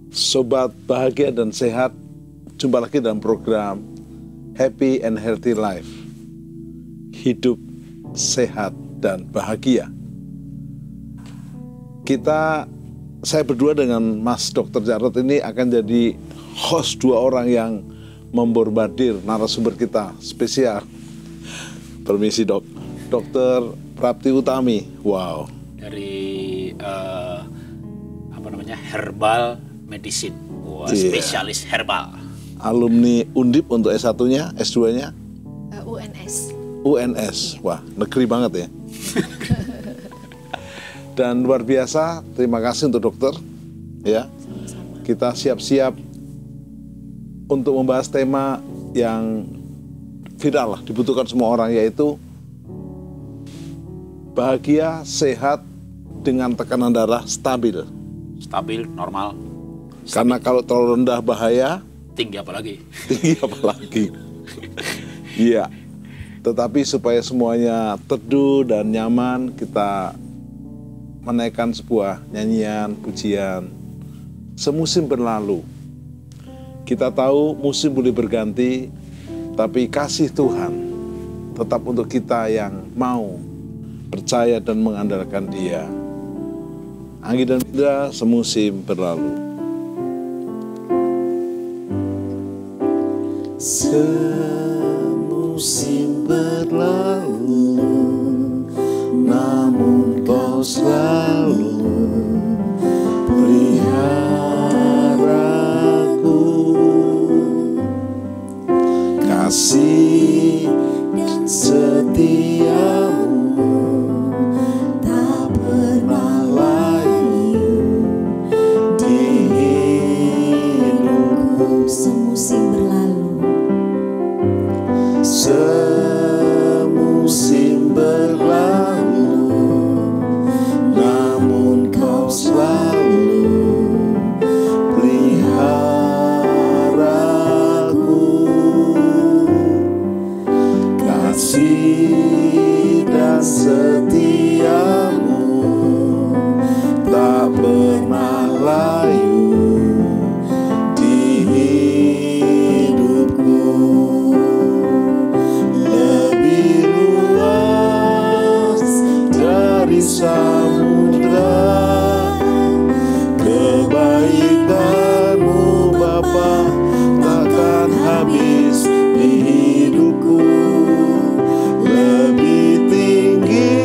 Sobat bahagia dan sehat, jumpa lagi dalam program Happy and Healthy Life. Hidup sehat dan bahagia. Saya berdua dengan Mas Dr. Jarod ini akan jadi host dua orang yang membombardir narasumber kita spesial. Permisi dok, Dr. Prapti Utami. Wow. Dari herbal medicine, spesialis herbal. Alumni Undip untuk S1-nya, S2-nya? UNS. UNS, wah negeri banget ya. Dan luar biasa, terima kasih untuk dokter. Ya, Sama-sama. kita siap-siap untuk membahas tema yang viral lah, dibutuhkan semua orang, yaitu bahagia, sehat, dengan tekanan darah stabil. Stabil, normal. Karena kalau terlalu rendah bahaya, Tinggi apalagi. tinggi apalagi. Iya. Tetapi supaya semuanya teduh dan nyaman, kita menaikkan sebuah nyanyian, pujian. Semusim berlalu. Kita tahu musim boleh berganti, tapi kasih Tuhan tetap untuk kita yang mau percaya dan mengandalkan Dia. Anggi dan Indra, semusim berlalu. Semusim berlalu, namun Kau selalu peliharaku. Kasih dan setiamu tak pernah layu di hidupku. Semusim berlalu. Semusim berlalu, namun Kau selalu peliharaku. Kasih dan setiamu tak pernah layu di hidupku. Lebih luas dari samudra, kebaikan-Mu Bapa takkan habis di hidupku. Lebih tinggi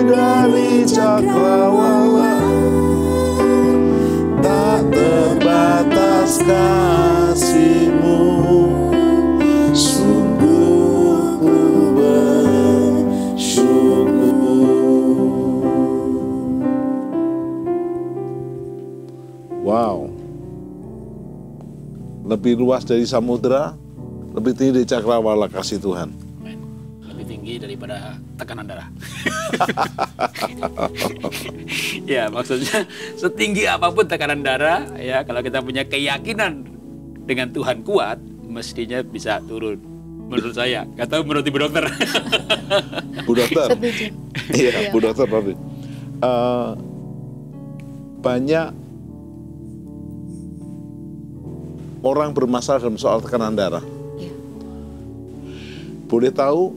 dari cakrawala, tak terbatas kasih-Mu. Sungguh ku bersyukur. Wow. Lebih luas dari samudra, lebih tinggi dari cakrawala kasih Tuhan. Amen. Lebih tinggi daripada tekanan darah. Ya, maksudnya setinggi apapun tekanan darah, ya kalau kita punya keyakinan dengan Tuhan kuat, mestinya bisa turun. Menurut saya, nggak tahu menurut Ibu Dokter. Bu Dokter. Setuju. Iya, Bu Dokter. Banyak orang bermasalah dalam soal tekanan darah. Ya. Boleh tahu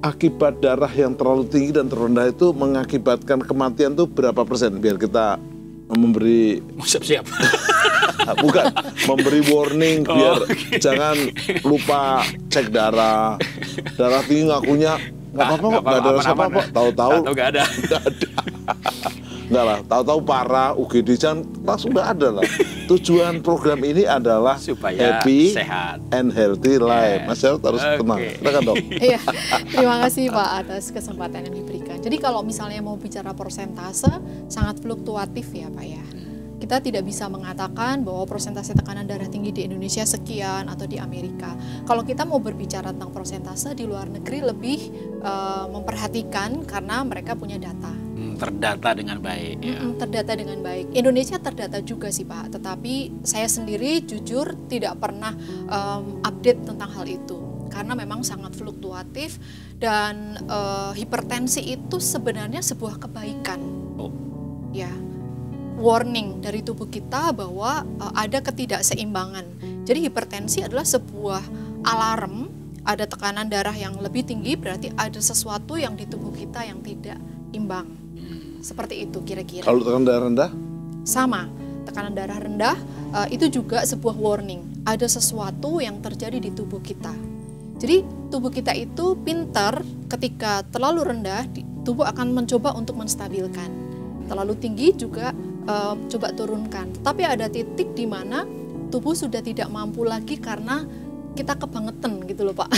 akibat darah yang terlalu tinggi dan terendah itu mengakibatkan kematian itu berapa persen? Biar kita memberi Siap-siap. bukan memberi warning biar jangan lupa cek darah tinggi ngakunya nggak apa-apa kok, nggak ada rasa apa-apa, tahu-tahu nggak ada. Nggak lah, tahu-tahu parah UGD jangan langsung nggak ada lah. Tujuan program ini adalah Supaya happy sehat and healthy life. Yes. Mas Jarod harus tenang. Silakan dok. Iya, terima kasih Pak atas kesempatan yang diberikan. Jadi kalau misalnya mau bicara persentase, sangat fluktuatif ya Pak ya. Kita tidak bisa mengatakan bahwa persentase tekanan darah tinggi di Indonesia sekian atau di Amerika. Kalau kita mau berbicara tentang persentase di luar negeri lebih memperhatikan karena mereka punya data. Terdata dengan baik. Ya. Terdata dengan baik. Indonesia terdata juga sih Pak, tetapi saya sendiri jujur tidak pernah update tentang hal itu. Karena memang sangat fluktuatif dan hipertensi itu sebenarnya sebuah kebaikan. Oh. Ya. warning dari tubuh kita bahwa ada ketidakseimbangan. Jadi hipertensi adalah sebuah alarm, ada tekanan darah yang lebih tinggi, berarti ada sesuatu yang di tubuh kita yang tidak imbang. Seperti itu kira-kira. Kalau tekanan darah rendah? Sama, tekanan darah rendah itu juga sebuah warning. Ada sesuatu yang terjadi di tubuh kita. Jadi tubuh kita itu pintar, ketika terlalu rendah, tubuh akan mencoba untuk menstabilkan. Terlalu tinggi juga coba turunkan. Tapi ada titik di mana tubuh sudah tidak mampu lagi karena kita kebangetan gitu loh Pak.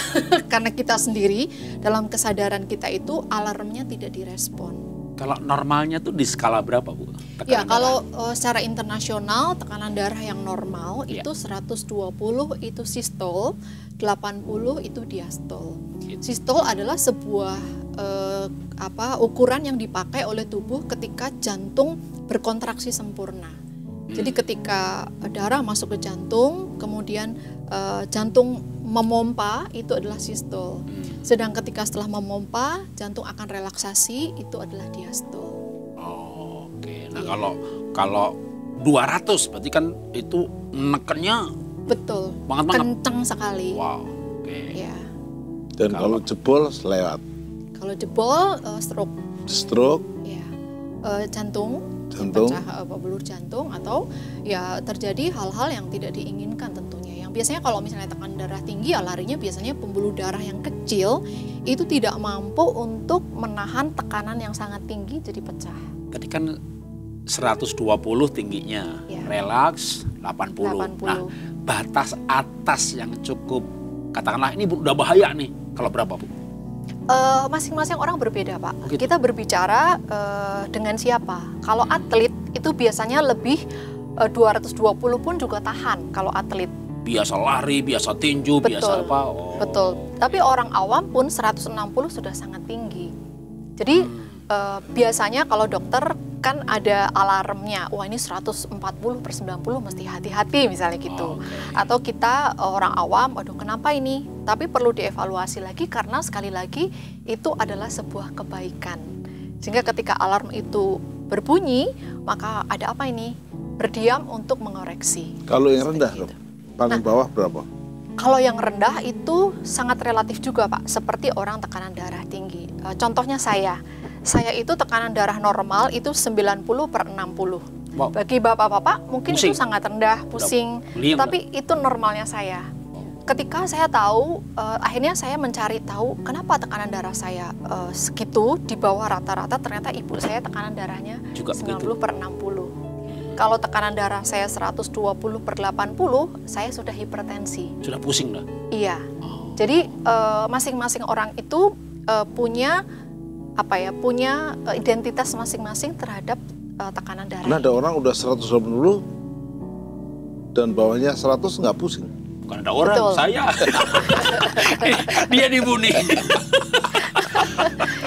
Karena kita sendiri dalam kesadaran kita itu alarmnya tidak direspon. Kalau normalnya tuh di skala berapa Bu? Ya, kalau secara internasional tekanan darah yang normal Ya. itu 120 itu sistol, 80 itu diastol. Sistol adalah sebuah ukuran yang dipakai oleh tubuh ketika jantung berkontraksi sempurna. Jadi ketika darah masuk ke jantung, kemudian jantung memompa, itu adalah sistol. Sedang ketika setelah memompa, jantung akan relaksasi, itu adalah diastol. Oh, oke. Nah, kalau 200 berarti kan itu nekennya Betul, banget. kencang sekali. Wow. Oke. Ya. Dan kalau jebol lewat Kalau jebol, stroke, stroke, ya, jantung, Jantung. pecah pembuluh jantung, atau ya terjadi hal-hal yang tidak diinginkan tentunya. Yang biasanya kalau misalnya tekanan darah tinggi, ya larinya biasanya pembuluh darah yang kecil itu tidak mampu untuk menahan tekanan yang sangat tinggi, jadi pecah. Tadi kan 120 tingginya, Ya. relaks 80. 80. Nah, batas atas yang cukup, katakanlah ini udah bahaya nih, kalau berapa Bu? Masing-masing orang berbeda Pak. Oh, gitu. Kita berbicara dengan siapa. Kalau atlet itu biasanya lebih 220 pun juga tahan kalau atlet. Biasa lari, biasa tinju, biasa apa? Oh. Betul. Tapi orang awam pun 160 sudah sangat tinggi. Jadi biasanya kalau dokter kan ada alarmnya, wah ini 140/90 mesti hati-hati misalnya gitu. Atau kita orang awam, aduh kenapa ini? Tapi perlu dievaluasi lagi karena sekali lagi itu adalah sebuah kebaikan. Sehingga ketika alarm itu berbunyi, maka ada apa ini? Berdiam untuk mengoreksi. kalau yang rendah Seperti dok, itu. paling bawah berapa? Kalau yang rendah itu sangat relatif juga Pak, seperti orang tekanan darah tinggi. Contohnya saya itu tekanan darah normal itu 90/60. Wow. Bagi bapak-bapak mungkin Pusing. itu sangat rendah, pusing. Liam, Tapi itu normalnya saya. Ketika saya tahu, akhirnya saya mencari tahu kenapa tekanan darah saya segitu di bawah rata-rata. Ternyata ibu saya tekanan darahnya Juga 90/60. Kalau tekanan darah saya 120/80, saya sudah hipertensi. Sudah pusing dah. Iya. Oh. Jadi masing-masing orang itu punya identitas masing-masing terhadap tekanan darah. Karena ada orang udah 180 dan bawahnya 100 nggak pusing. Bukan ada orang, Betul. saya. Dia dibunuh.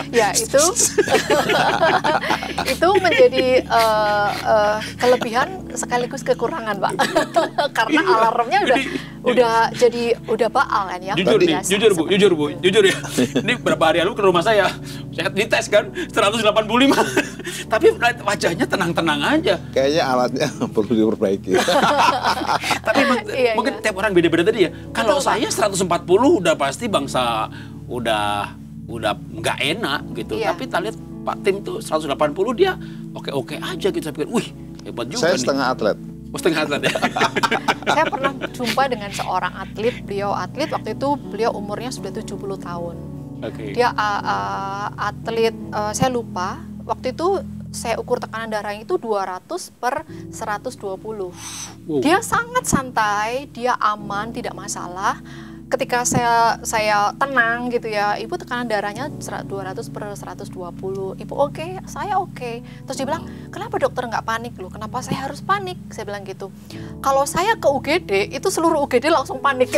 Ya itu itu menjadi kelebihan sekaligus kekurangan Pak. Karena alarmnya udah baal kan ya. Jujur nih, Biasa. jujur Bu, jujur ya. Ini berapa hari lalu ke rumah saya dites kan 185. Tapi wajahnya tenang-tenang aja. Kayaknya alatnya perlu diperbaiki. Tapi Iya, mungkin iya. tiap orang beda-beda tadi ya. Kalau Betul, saya 140 udah pasti bangsa udah nggak enak gitu. Iya. Tapi kita lihat Pak Tim tuh 180 dia oke-oke aja gitu. Saya pikir, wih hebat juga Saya nih. setengah atlet. Oh, setengah atlet ya. Saya pernah jumpa dengan seorang atlet, beliau atlet waktu itu beliau umurnya sudah 70 tahun. Oke. Dia atlet, saya lupa, waktu itu saya ukur tekanan darahnya itu 200/120. Wow. Dia sangat santai, dia aman, tidak masalah. Ketika saya tenang gitu ya, ibu tekanan darahnya 200/120. Ibu oke, saya oke. Terus dia bilang, kenapa dokter nggak panik loh? Kenapa saya harus panik? Saya bilang gitu. Kalau saya ke UGD, itu seluruh UGD langsung panik.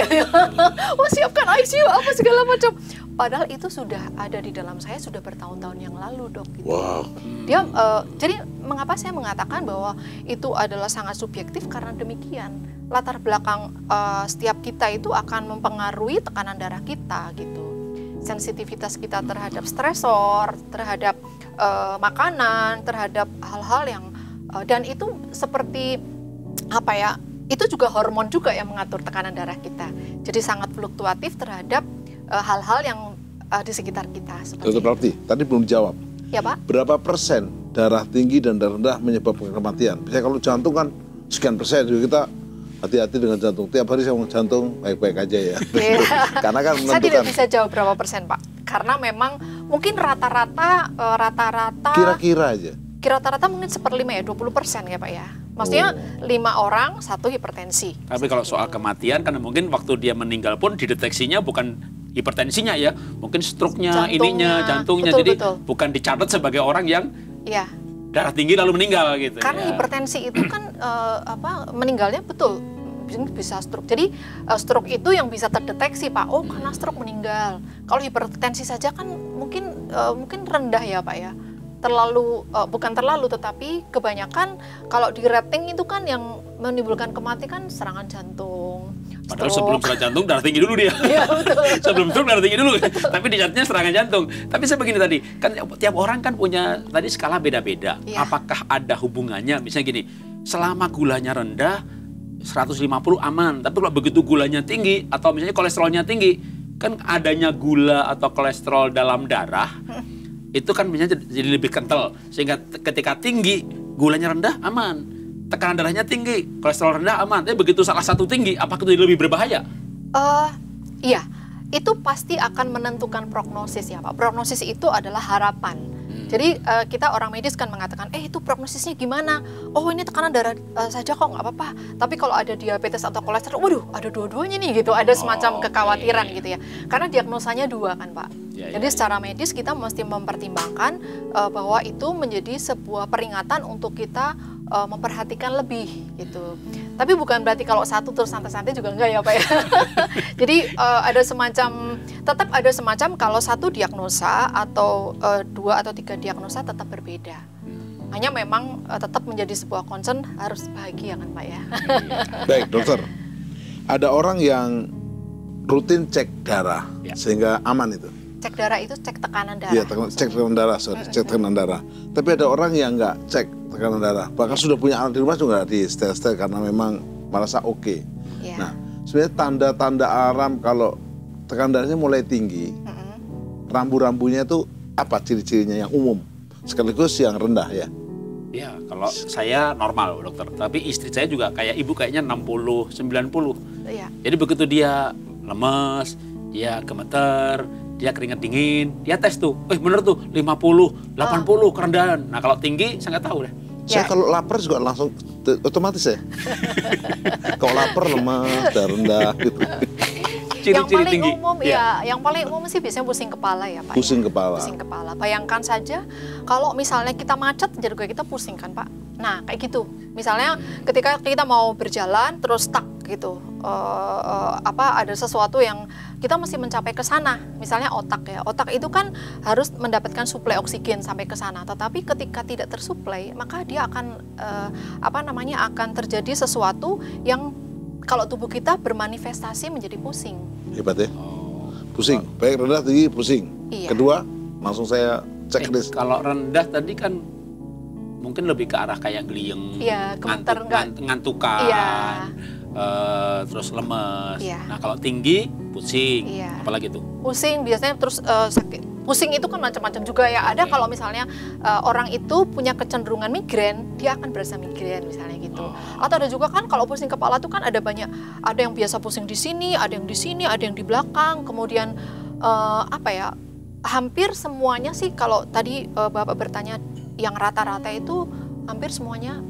Oh siapkan ICU apa segala macam. Padahal itu sudah ada di dalam saya sudah bertahun-tahun yang lalu dok. Gitu. Wow. Dia jadi mengapa saya mengatakan bahwa itu adalah sangat subjektif karena demikian latar belakang setiap kita itu akan mempengaruhi tekanan darah kita gitu, sensitivitas kita terhadap stresor, terhadap makanan, terhadap hal-hal yang Dan itu seperti apa ya? Itu juga hormon juga yang mengatur tekanan darah kita. Jadi sangat fluktuatif terhadap hal-hal yang di sekitar kita. Dokter Prapti, tadi belum jawab. Ya Pak. Berapa persen darah tinggi dan darah rendah menyebabkan kematian? Misalnya kalau jantung kan sekian persen, jadi kita hati-hati dengan jantung. Tiap hari saya ngomong jantung baik-baik aja ya. Karena kan menentukan. Saya tidak bisa jawab berapa persen Pak. Karena memang mungkin rata-rata kira-kira aja. Rata-rata mungkin 1/5 ya, 20% ya Pak ya. Maksudnya 5 orang 1 hipertensi. Tapi kalau soal kematian kan mungkin waktu dia meninggal pun dideteksinya bukan hipertensinya ya, mungkin stroke-nya, ininya, jantungnya. Betul, jadi betul. bukan dicatat sebagai orang yang Iya. darah tinggi lalu meninggal gitu. Karena ya. hipertensi itu kan meninggalnya betul bisa stroke. Jadi stroke itu yang bisa terdeteksi Pak. Oh karena stroke meninggal. Kalau hipertensi saja kan mungkin rendah ya Pak ya. Bukan terlalu tetapi kebanyakan kalau di rating itu kan yang menimbulkan kematian kan serangan jantung. Padahal sebelum serangan jantung darah tinggi dulu dia. Iya betul. Sebelum stroke darah tinggi dulu. Tapi dicatatnya serangan jantung. Tapi saya begini tadi, kan tiap orang kan punya tadi skala beda-beda. Iya. Apakah ada hubungannya? Misalnya gini, selama gulanya rendah 150 aman, tapi kalau begitu gulanya tinggi atau misalnya kolesterolnya tinggi, kan adanya gula atau kolesterol dalam darah itu kan misalnya jadi lebih kental, sehingga ketika tinggi gulanya rendah aman, tekanan darahnya tinggi, kolesterol rendah aman. Tapi begitu salah satu tinggi, apakah itu lebih berbahaya? Iya, itu pasti akan menentukan prognosis ya Pak. Prognosis itu adalah harapan. Jadi kita orang medis kan mengatakan, itu prognosisnya gimana? Oh ini tekanan darah saja kok nggak apa-apa. Tapi kalau ada diabetes atau kolesterol, waduh ada dua-duanya nih gitu. Ada semacam kekhawatiran gitu ya. Karena diagnosanya 2 kan Pak. Jadi secara medis kita mesti mempertimbangkan bahwa itu menjadi sebuah peringatan untuk kita memperhatikan lebih gitu. Tapi bukan berarti kalau satu terus santai-santai juga enggak ya Pak ya. Jadi tetap ada semacam kalau satu diagnosa atau 2 atau 3 diagnosa tetap berbeda. Hanya memang tetap menjadi sebuah concern harus bahagia kan Pak ya. Baik dokter, ada orang yang rutin cek darah sehingga aman itu. Cek darah itu cek tekanan darah. Iya, cek tekanan darah, cek tekanan darah. Tapi ada orang yang nggak cek tekanan darah, bahkan sudah punya alat di rumah juga di setel karena memang merasa oke. Yeah. Nah, sebenarnya tanda-tanda alarm kalau tekanan darahnya mulai tinggi, rambu-rambunya itu apa ciri-cirinya yang umum, sekaligus yang rendah ya? Ya, kalau saya normal dokter, tapi istri saya juga kayak ibu kayaknya 60, 90. Iya. Jadi begitu dia lemes, dia gemeter, dia keringat dingin, dia tes tuh, bener tuh 50, 80 kerendahan. Nah kalau tinggi saya nggak tahu deh. Saya kalau lapar juga langsung otomatis ya. Kalau lapar lemas, darah rendah gitu. Ciri-ciri tinggi. Yang paling umum sih biasanya pusing kepala ya Pak. Pusing ya. kepala. Pusing kepala. Bayangkan saja kalau misalnya kita macet juga kita pusing kan Pak. Nah kayak gitu. Misalnya ketika kita mau berjalan terus stuck gitu. Ada sesuatu yang kita mesti mencapai ke sana. Misalnya otak ya. Otak itu kan harus mendapatkan suplai oksigen sampai ke sana. Tetapi ketika tidak tersuplai, maka dia akan akan terjadi sesuatu yang kalau tubuh kita bermanifestasi menjadi pusing. Hebat ya. Pusing, baik rendah tinggi pusing. Iya. Kedua, langsung saya checklist. Kalau rendah tadi kan mungkin lebih ke arah kayak gliyeng, Iya, ngantukan, iya. Terus lemes. Iya. Nah kalau tinggi pusing, Iya. apalagi tuh? Pusing biasanya terus sakit. Pusing itu kan macam-macam juga ya. Ada kalau misalnya orang itu punya kecenderungan migrain, dia akan berasa migrain misalnya gitu. Atau ada juga kan kalau pusing kepala tuh kan ada yang biasa pusing di sini, ada yang di sini, ada yang di belakang. Kemudian hampir semuanya sih kalau tadi Bapak bertanya yang rata-rata itu hampir semuanya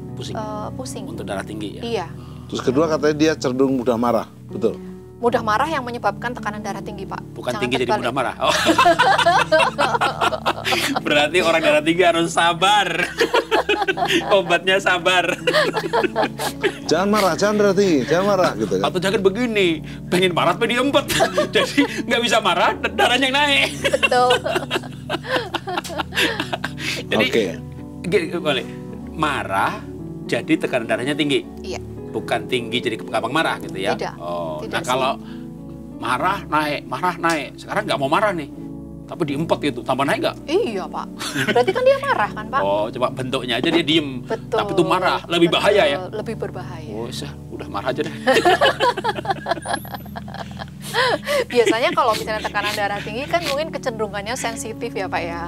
pusing. Untuk darah tinggi ya? Iya. Terus kedua katanya dia cenderung mudah marah, betul? Mudah marah yang menyebabkan tekanan darah tinggi, Pak. Bukan Jangan tinggi jadi terbalik. mudah marah. Oh. Berarti orang darah tinggi harus sabar. Obatnya sabar. Jangan marah, jangan darah tinggi, jangan marah gitu kan. Atau jangan begini, pengen marah tapi diempet. Jadi nggak bisa marah, darahnya yang naik. Betul. Jadi Oke. boleh marah jadi tekanan darahnya tinggi. Iya. Bukan tinggi jadi gampang marah gitu ya. Tidak. Oh, Tidak nah sih. kalau marah naik. Sekarang nggak mau marah nih. tapi diempet itu, tambah naik nggak? Iya Pak, berarti kan dia marah kan Pak? Oh, coba bentuknya aja dia diem, Betul. tapi itu marah, lebih bahaya ya? Lebih berbahaya. Oh, udah marah aja deh. Biasanya kalau misalnya tekanan darah tinggi kan mungkin kecenderungannya sensitif ya Pak ya.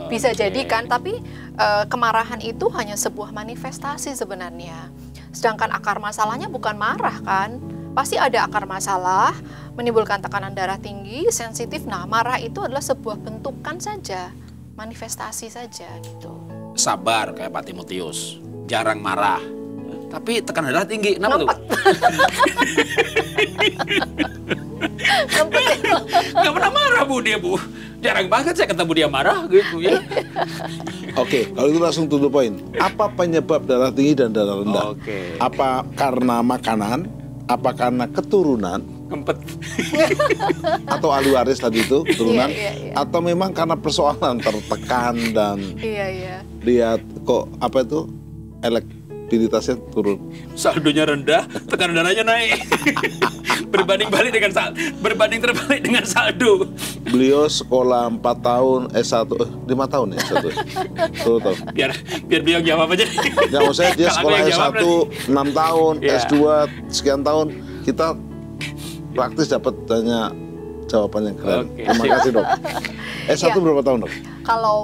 Bisa jadi kan, tapi kemarahan itu hanya sebuah manifestasi sebenarnya. Sedangkan akar masalahnya bukan marah kan. Pasti ada akar masalah, menimbulkan tekanan darah tinggi, sensitif. Nah, marah itu adalah sebuah bentukan saja, manifestasi saja gitu. Sabar kayak Pak Timotius, jarang marah. Tapi tekanan darah tinggi, kenapa tuh? Nggak pernah marah Bu dia Bu. Jarang banget saya ketemu dia marah gitu ya. Oke, kalau itu langsung to the point. Apa penyebab darah tinggi dan darah rendah? Oke. Apa karena makanan? Apa karena keturunan? Kempet. Atau ahli waris tadi itu keturunan? Iya. Atau memang karena persoalan tertekan dan Iya. lihat kok apa itu elektabilitasnya turun? Saldonya rendah, tekanan darahnya naik. berbanding terbalik dengan saldo. Beliau sekolah 4 tahun, S1, 5 tahun ya S1. 10 tahun. Biar beliau jawab aja. Ya maksud saya dia Kalau sekolah aku yang jawab S1 6 tahun, Iya. S2 sekian tahun. Kita praktis dapat tanya jawaban yang keren. Oke, Terima sip. kasih dok. S1 Iya. berapa tahun dok? Kalau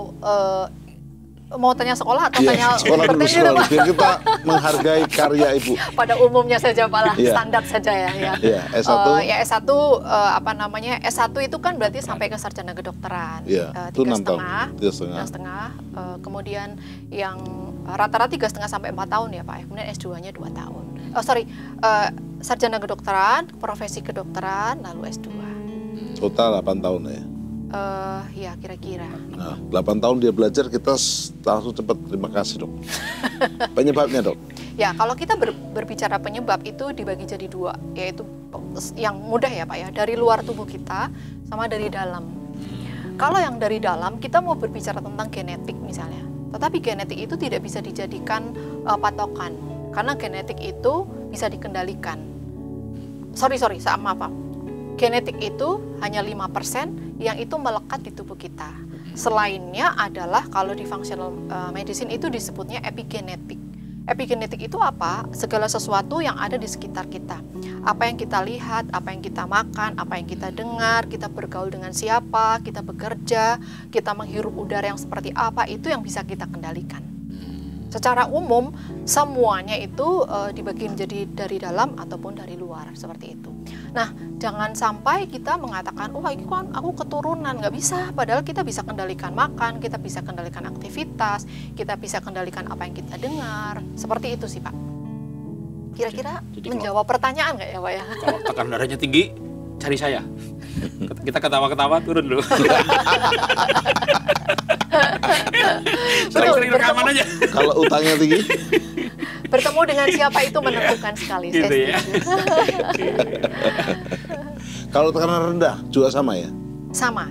mau tanya sekolah atau tanya sekolah dulu, hipertensi sekolah Pak? dulu. Biar kita menghargai karya ibu. Pada umumnya saja Pak lah, Iya. standar saja ya. Iya, S1. Ya S1 S1 itu kan berarti sampai ke sarjana kedokteran. Iya, itu 6 tahun. 3,5. Kemudian yang rata-rata 3,5 sampai 4 tahun ya Pak. Kemudian S2-nya 2 tahun. Sarjana kedokteran, profesi kedokteran, lalu S2. Total 8 tahun ya. Ya kira-kira. Nah, 8 tahun dia belajar, kita langsung cepat. Terima kasih dok. Penyebabnya dok? Ya, kalau kita berbicara penyebab itu dibagi jadi dua, yaitu yang mudah ya Pak ya, dari luar tubuh kita sama dari dalam. Kalau yang dari dalam, kita mau berbicara tentang genetik misalnya, tetapi genetik itu tidak bisa dijadikan patokan, karena genetik itu bisa dikendalikan. Maaf Pak. Genetik itu hanya 5% yang itu melekat di tubuh kita. Selainnya adalah kalau di functional medicine itu disebutnya epigenetik. Epigenetik itu apa? Segala sesuatu yang ada di sekitar kita. Apa yang kita lihat, apa yang kita makan, apa yang kita dengar, kita bergaul dengan siapa, kita bekerja, kita menghirup udara yang seperti apa, itu yang bisa kita kendalikan. Secara umum, semuanya itu dibagi menjadi dari dalam ataupun dari luar, seperti itu. Nah, jangan sampai kita mengatakan, ini kan aku keturunan, nggak bisa. Padahal kita bisa kendalikan makan, kita bisa kendalikan aktivitas, kita bisa kendalikan apa yang kita dengar. Seperti itu sih Pak. Kira-kira Jadi menjawab pertanyaan nggak ya Pak ya? Kalau tekanan darahnya tinggi, cari saya. Kita ketawa-ketawa turun dulu. Sering-sering rekaman aja. Kalau utangnya tinggi? Bertemu dengan siapa itu menentukan sekali. Gitu ya. Kalau tekanan rendah juga sama ya? Sama.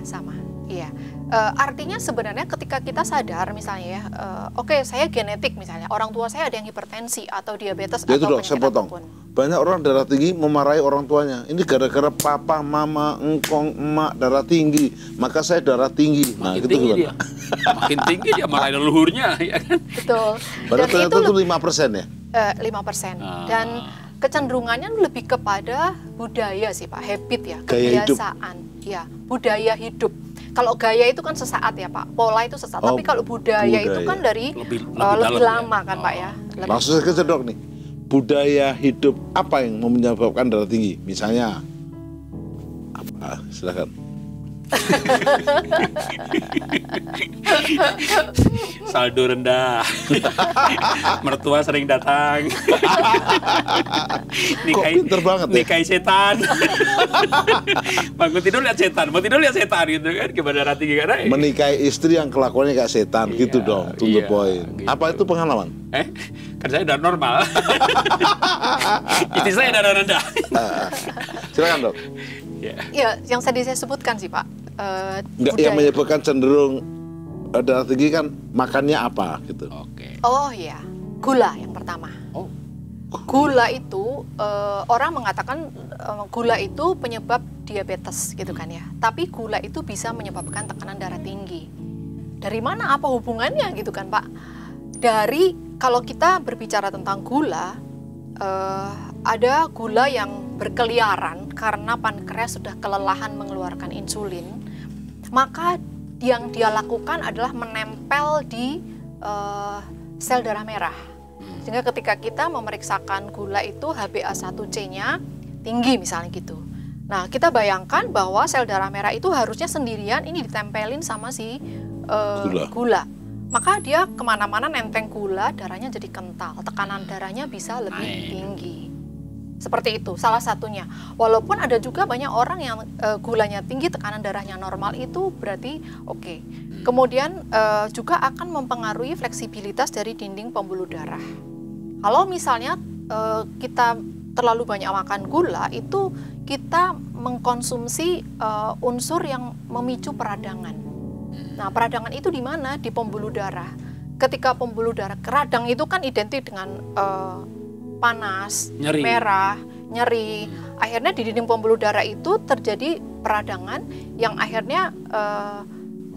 Iya. Artinya sebenarnya ketika kita sadar misalnya ya, oke, saya genetik misalnya, orang tua saya ada yang hipertensi atau diabetes Ya itu atau dok, saya penyakit potong. apapun. Banyak orang darah tinggi memarahi orang tuanya. Ini gara-gara papa, mama, engkong, emak darah tinggi. Maka saya darah tinggi. Nah, Makin gitu tinggi gimana? dia. Makin tinggi dia marahin leluhurnya, ya kan? Betul. Padahal ternyata itu 5% ya? 5%. Dan kecenderungannya lebih kepada budaya sih Pak, habit ya, Gaya hidup. kebiasaan. Ya, budaya hidup. Kalau gaya itu kan sesaat ya Pak, pola itu sesaat. Tapi kalau budaya itu kan dari Lebih lebih dalam lama ya. kan Pak ya. Lebih- Maksud saya ke dok nih, budaya hidup apa yang menyebabkan darah tinggi? Misalnya, apa? Silakan. Saldo rendah. Mertua sering datang. Kok pinter banget ya? Nikahi setan. Bangun tidur lihat setan, mau tidur lihat setan gitu kan. Gimana darah tinggi karena Menikahi istri yang kelakuannya kayak setan, gitu Iya, dong, to the iya, point. gitu. Apa itu pengalaman? kan saya udah normal. Istri saya darah rendah. Silakan dok. Ya. Ya, yang tadi saya sebutkan sih Pak. Enggak, yang menyebabkan cenderung darah tinggi kan makannya apa gitu. Oke. Oh iya, gula yang pertama. Oh, gula itu orang mengatakan gula itu penyebab diabetes gitu kan ya. Tapi gula itu bisa menyebabkan tekanan darah tinggi. Dari mana, apa hubungannya gitu kan Pak? Dari kalau kita berbicara tentang gula, ada gula yang berkeliaran karena pankreas sudah kelelahan mengeluarkan insulin, maka yang dia lakukan adalah menempel di sel darah merah. Sehingga ketika kita memeriksakan gula itu HbA1c-nya tinggi misalnya gitu. Nah, kita bayangkan bahwa sel darah merah itu harusnya sendirian ini ditempelin sama si gula. Maka dia kemana-mana nenteng gula, darahnya jadi kental, tekanan darahnya bisa lebih tinggi. Seperti itu, salah satunya. Walaupun ada juga banyak orang yang gulanya tinggi, tekanan darahnya normal, itu berarti oke. Kemudian juga akan mempengaruhi fleksibilitas dari dinding pembuluh darah. Kalau misalnya kita terlalu banyak makan gula, itu kita mengkonsumsi unsur yang memicu peradangan. Nah, peradangan itu di mana? Di pembuluh darah. Ketika pembuluh darah, radang itu kan identik dengan panas, nyeri, merah, nyeri. Akhirnya di dinding pembuluh darah itu terjadi peradangan yang akhirnya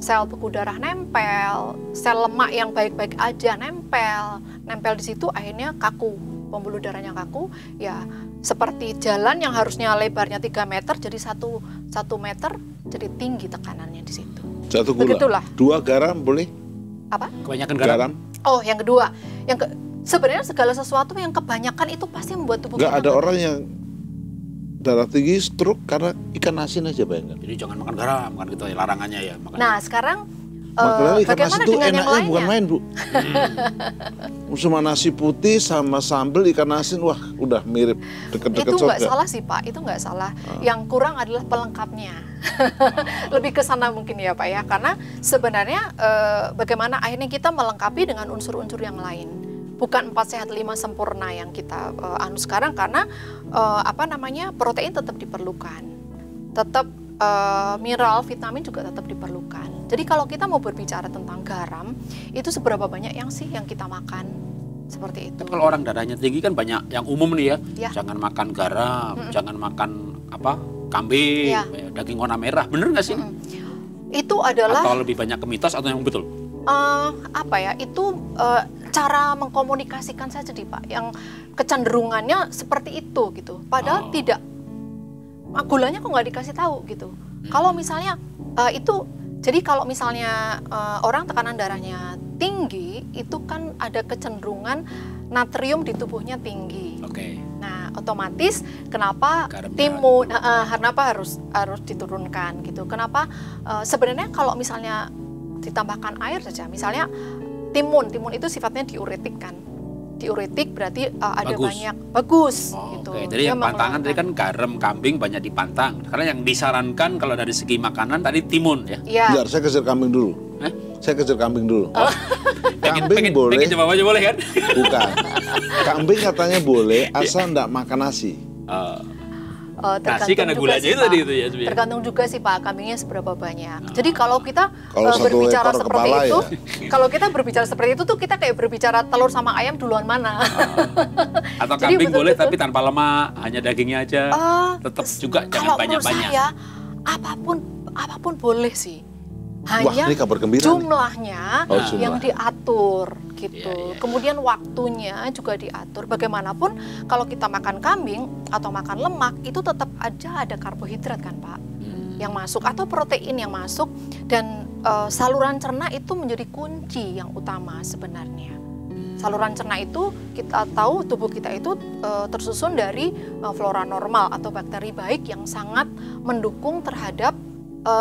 sel pembuluh darah nempel, sel lemak yang baik-baik aja nempel di situ, akhirnya kaku, pembuluh darahnya kaku, ya seperti jalan yang harusnya lebarnya 3 meter jadi 1 meter, jadi tinggi tekanannya di situ. 1 gula. Begitulah. 2 garam boleh? Apa? Kebanyakan garam. Oh, yang kedua, sebenarnya segala sesuatu yang kebanyakan itu pasti membuat tubuh Nggak kita ada orang yang darah tinggi stroke karena ikan asin aja bayangkan. Jadi jangan makan garam, kan gitu ya larangannya ya. Makanya. Nah, sekarang Makanya ikan bagaimana asin itu dengan yang enaknya lainnya? bukan main, Bu. Sama nasi putih sama sambal ikan asin, wah udah mirip deket-deket Itu nggak surga. salah sih Pak, itu nggak salah. Yang kurang adalah pelengkapnya. Lebih ke sana mungkin ya Pak ya, karena sebenarnya bagaimana akhirnya kita melengkapi dengan unsur-unsur yang lain. Bukan 4 sehat 5 sempurna yang kita anu sekarang, karena protein tetap diperlukan, tetap mineral, vitamin juga tetap diperlukan. Jadi kalau kita mau berbicara tentang garam, itu seberapa banyak yang kita makan, seperti itu. Tapi kalau orang darahnya tinggi kan banyak yang umum nih ya, Ya. jangan makan garam, jangan makan kambing, Ya. daging warna merah, bener nggak sih? Itu adalah Atau lebih banyak ke mitos atau yang betul? itu cara mengkomunikasikan saja nih Pak, yang kecenderungannya seperti itu gitu. Padahal tidak, gulanya kok nggak dikasih tahu gitu. Kalau misalnya itu, jadi kalau misalnya orang tekanan darahnya tinggi, itu kan ada kecenderungan natrium di tubuhnya tinggi. Oke. Nah, otomatis kenapa Garamnya. timun, kenapa harus diturunkan gitu? Kenapa sebenarnya kalau misalnya ditambahkan air saja, misalnya timun itu sifatnya diuretik kan? Diuretik berarti ada Bagus. banyak bagus Oh, gitu. Oke, jadi Dia yang pantangan tadi kan mengeluarkan. garam kambing banyak dipantang. Karena yang disarankan kalau dari segi makanan tadi timun ya. Iya. Bentar, saya kejar kambing dulu. Hah? Saya kejar kambing dulu. Pengen boleh. coba aja boleh kan? Bukan. Kambing katanya boleh asal enggak makan nasi. Nasi karena juga gulanya sih, itu tadi Pak. itu ya, sebenarnya. Tergantung juga sih Pak, kambingnya seberapa banyak. Jadi kalau kita Kalau satu berbicara ekor seperti kepala itu, ya. kalau kita berbicara seperti itu tuh kita kayak berbicara telur sama ayam duluan mana. Atau Jadi kambing boleh betul-betul- tapi tanpa lemak, hanya dagingnya aja. Tetap juga jangan Kalau menurut banyak-banyak. saya apapun boleh sih. Wah, Hanya ini kabar gembira nih. jumlahnya Oh, jumlah. yang diatur gitu. Iya, iya. Kemudian waktunya juga diatur. Bagaimanapun kalau kita makan kambing atau makan lemak itu tetap aja ada karbohidrat kan Pak yang masuk atau protein yang masuk, dan saluran cerna itu menjadi kunci yang utama sebenarnya. Saluran cerna itu kita tahu tubuh kita itu tersusun dari flora normal atau bakteri baik yang sangat mendukung terhadap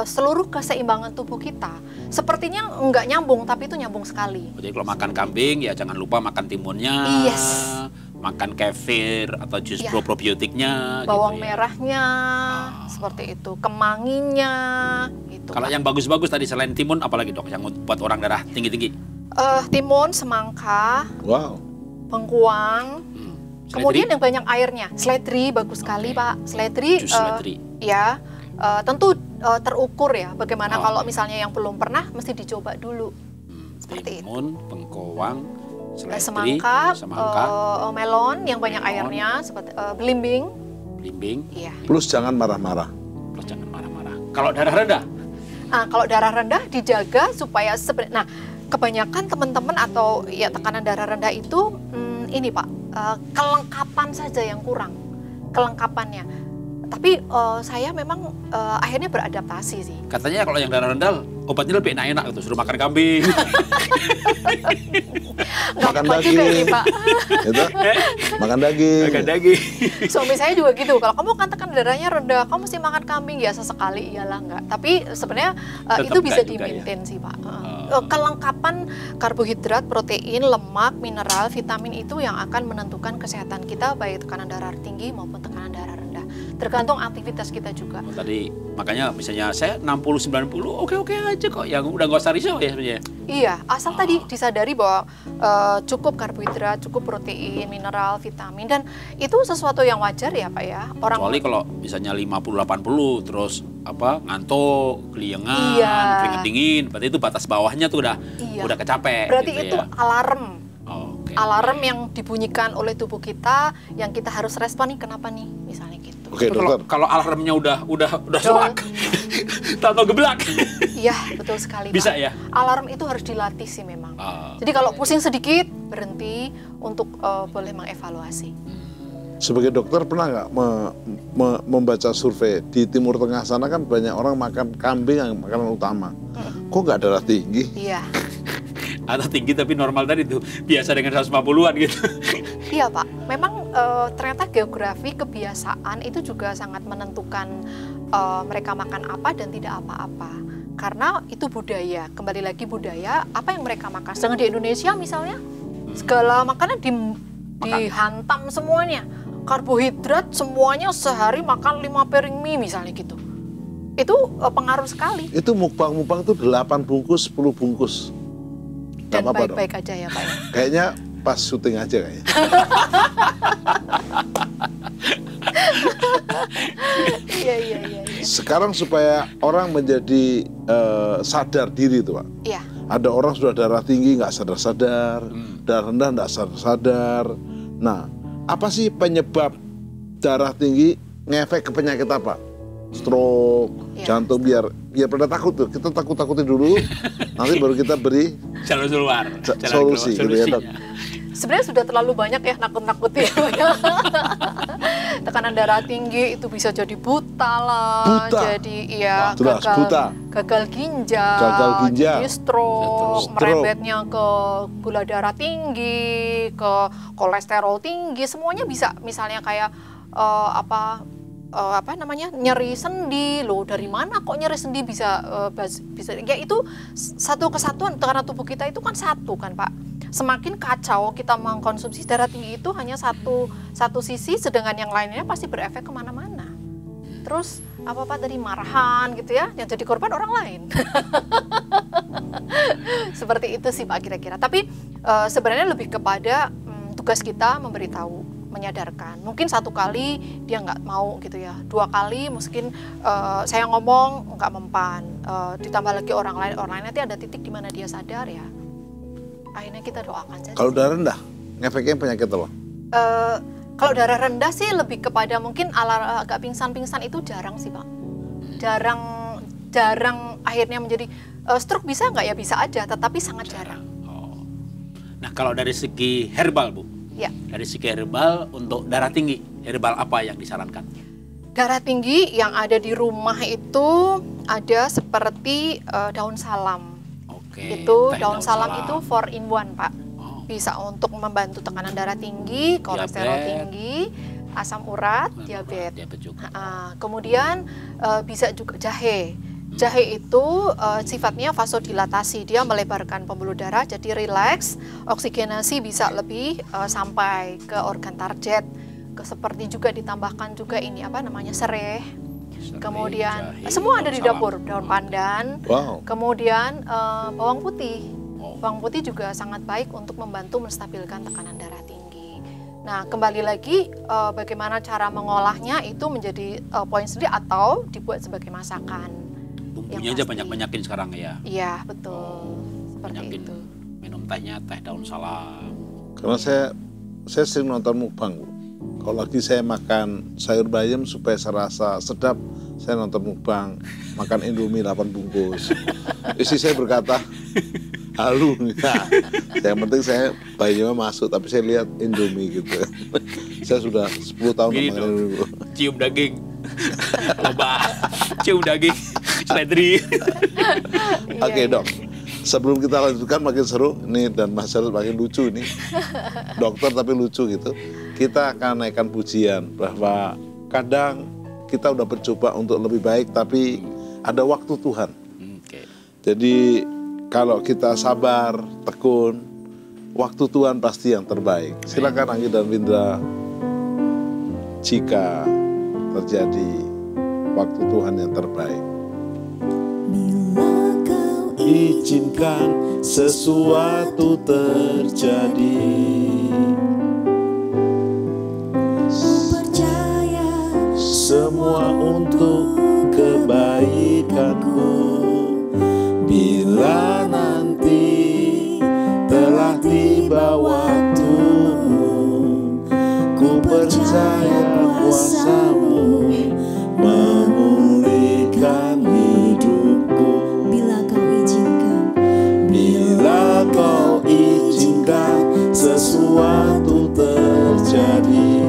seluruh keseimbangan tubuh kita. Sepertinya enggak nyambung, tapi itu nyambung sekali. Jadi kalau makan kambing ya jangan lupa makan timunnya. Yes. Makan kefir atau jus Ya. probiotiknya. Bawang gitu ya. merahnya, seperti itu, kemanginya, gitu. Kalau yang bagus-bagus tadi selain timun apalagi dok yang buat orang darah tinggi-tinggi? Timun, semangka, Wow. bengkuang, kemudian Seledri? yang banyak airnya. Seledri bagus sekali Oke. Pak. Seledri, Jus seledri. ya tentu terukur ya. Bagaimana Oh, kalau oke. misalnya yang belum pernah, mesti dicoba dulu. Seperti itu. Timun, bengkoang, semangka, semangka, melon yang banyak melon, airnya, seperti belimbing. belimbing, Iya. Plus jangan marah-marah. terus jangan marah-marah. Kalau darah rendah, Kalau darah rendah dijaga supaya nah, kebanyakan teman-teman atau ya tekanan darah rendah itu ini Pak, kelengkapan saja yang kurang, kelengkapannya. Tapi saya memang akhirnya beradaptasi sih. katanya kalau yang darah rendah obatnya lebih enak-enak gitu, suruh makan kambing. Nggak Makan kuat juga daging. ini Pak. Gitu? Makan daging. Makan daging. Suami saya juga gitu. Kalau kamu kan tekanan darahnya rendah, kamu mesti makan kambing ya sesekali, iyalah enggak. Tapi sebenarnya Tetap itu bisa enggak juga di-maintain sih Pak. Kelengkapan karbohidrat, protein, lemak, mineral, vitamin itu yang akan menentukan kesehatan kita baik tekanan darah tinggi maupun tekanan darah rendah. Tergantung aktivitas kita juga. Oh, tadi makanya misalnya saya 60-90 oke-oke aja kok, yang udah nggak usah risau ya sebenarnya. Iya, asal tadi disadari bahwa cukup karbohidrat, cukup protein, mineral, vitamin, dan itu sesuatu yang wajar ya Pak ya. Kecuali kalau misalnya 50-80 terus apa ngantuk, keliengan, Iya. keringet dingin, berarti itu batas bawahnya tuh udah kecapek. Berarti gitu itu ya. alarm. Oke. Alarm yang dibunyikan oleh tubuh kita yang kita harus respon nih, kenapa nih misalnya gitu. Oke, Itu kalau, dokter. kalau alarmnya udah suak, tahu geblak. Iya, betul sekali Pak. Bisa ya? Alarm itu harus dilatih sih memang. Jadi kalau pusing sedikit berhenti untuk boleh mengevaluasi. Sebagai dokter pernah nggak membaca survei di Timur Tengah sana kan banyak orang makan kambing yang makanan utama. Kok nggak darah tinggi? Iya. Atau tinggi tapi normal tadi tuh biasa dengan 150-an gitu. Iya Pak, memang ternyata geografi kebiasaan itu juga sangat menentukan mereka makan apa dan tidak apa-apa. Karena itu budaya, kembali lagi budaya, apa yang mereka makan. Sedangkan di Indonesia misalnya, segala makanan dihantam semuanya. Karbohidrat semuanya sehari makan 5 piring mie misalnya gitu. Itu pengaruh sekali. Itu mukbang-mukbang tuh 8 bungkus, 10 bungkus. Nggak Dan apa-apa dong. baik-baik aja ya Pak ya. Kayaknya pas syuting aja kayaknya. Iya. Sekarang supaya orang menjadi sadar diri tuh Pak. Iya. Ada orang sudah darah tinggi nggak sadar-sadar, darah rendah nggak sadar-sadar. Nah, apa sih penyebab darah tinggi ngefek ke penyakit apa? Stroke, Iya. jantung, biar pada takut tuh. Kita takut-takutin dulu, nanti baru kita beri Jalan keluar, solusi gitu ya, Dok. Sebenarnya sudah terlalu banyak ya nakut-nakutin. Tekanan darah tinggi itu bisa jadi buta lah, Buta? jadi ya Wah, jelas, buta. gagal ginjal, Gagal ginjal. jadi stroke, Stroke. merembetnya ke gula darah tinggi, ke kolesterol tinggi, semuanya bisa. Misalnya kayak apa namanya, nyeri sendi, loh dari mana kok nyeri sendi bisa ya itu satu kesatuan, karena tubuh kita itu kan satu kan Pak. Semakin kacau kita mengkonsumsi darah tinggi itu hanya satu sisi, sedangkan yang lainnya pasti berefek kemana-mana. Terus apa tadi marahan gitu ya, yang jadi korban orang lain. Seperti itu sih Pak kira-kira. Tapi sebenarnya lebih kepada tugas kita memberitahu, menyadarkan. Mungkin 1 kali dia nggak mau gitu ya, 2 kali mungkin saya ngomong nggak mempan, ditambah lagi orang lain nanti ada titik di mana dia sadar ya. Akhirnya kita doakan saja. Kalau darah rendah, ngefeknya penyakit apa? Kalau darah rendah sih lebih kepada mungkin agak pingsan-pingsan, itu jarang sih Pak. Jarang akhirnya menjadi stroke. Bisa nggak ya, bisa aja, tetapi sangat jarang. Oh. Nah kalau dari segi herbal Bu, Ya. dari segi herbal untuk darah tinggi, herbal apa yang disarankan? Darah tinggi yang ada di rumah itu ada seperti daun salam. Oke. Itu teh daun salam itu 4-in-1 Pak. Bisa untuk membantu tekanan darah tinggi, kolesterol tinggi, asam urat, diabetes. juga. Kemudian bisa juga jahe. Jahe itu sifatnya vasodilatasi, dia melebarkan pembuluh darah, jadi rileks, oksigenasi bisa lebih sampai ke organ target. Seperti juga ditambahkan juga ini apa namanya, sereh. Kemudian jahe, semua ada daun di salam. dapur, daun pandan. Wow. Kemudian bawang putih. Oh. Bawang putih juga sangat baik untuk membantu menstabilkan tekanan darah tinggi. Nah, kembali lagi bagaimana cara mengolahnya itu menjadi poin sendiri atau dibuat sebagai masakan. Bumbunya aja banyak-banyakin sekarang ya. Iya, betul. Seperti Banyakin itu. minum tehnya teh daun salam. Karena saya sering nonton mukbang, Bu. Kalau lagi saya makan sayur bayam supaya serasa sedap, saya nonton mukbang, makan Indomie 8 bungkus. Istri saya berkata, halu, ya. Yang penting saya bayamnya masuk, tapi saya lihat Indomie gitu. Saya sudah 10 tahun makan Indomie. Cium daging, loba, cium daging, seledri. Oke, Dok. Sebelum kita lanjutkan makin seru ini dan Mas Jarod makin lucu ini. Dokter tapi lucu gitu. Kita akan naikkan pujian bahwa kadang kita udah mencoba untuk lebih baik tapi ada waktu Tuhan. Jadi kalau kita sabar, tekun, waktu Tuhan pasti yang terbaik. Silakan Anggi dan Windra, jika terjadi waktu Tuhan yang terbaik. Izinkan sesuatu terjadi. Ku percaya Semua untuk kebaikanku. Bila nanti telah tiba waktumu, ku percaya kuasa-Mu memulihkan hidupku. Bila kau izinkan sesuatu terjadi,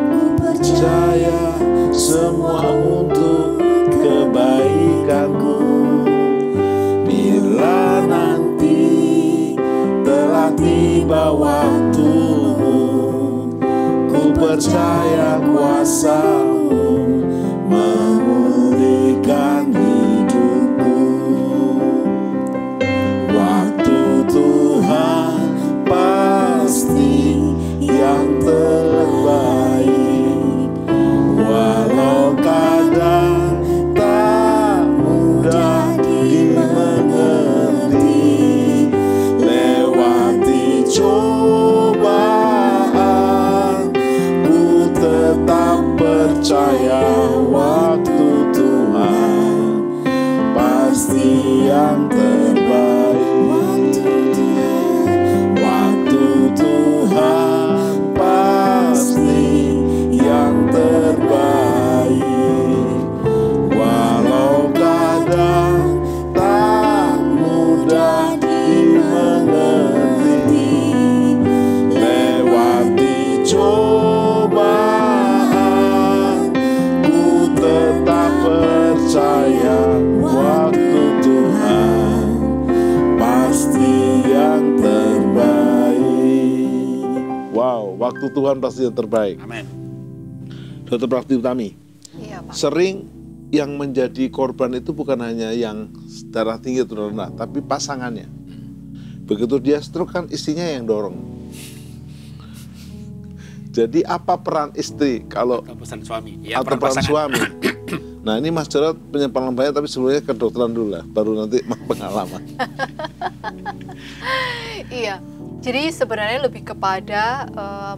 ku percaya semua untuk kebaikanku. Bila nanti telah tiba waktumu, ku percaya kuasa-Mu memulihkan hidupku. Waktu Tuhan pasti yang terbaik, walau kadang tak mudah dimengerti. Lewati cobaan, ku tetap percaya waktu Tuhan pasti yang terbaik. Waktu Tuhan pasti yang terbaik, walau kadang tak mudah dimengerti. Lewati cobaan, ku tetap percaya waktu Tuhan pasti yang terbaik. Wow, waktu Tuhan pasti yang terbaik. Amin. Dr. Prafti Utami, Iya, Pak. sering yang menjadi korban itu bukan hanya yang darah tinggi atau rendah, tapi pasangannya. Begitu dia stroke kan istrinya yang dorong. Jadi apa peran istri kalau Atau pesan suami. Ya, atau peran pasangan. suami? Nah ini Mas Jarod penyempalan banyak, tapi sebelumnya kedokteran dulu lah, baru nanti pengalaman. Iya, jadi sebenarnya lebih kepada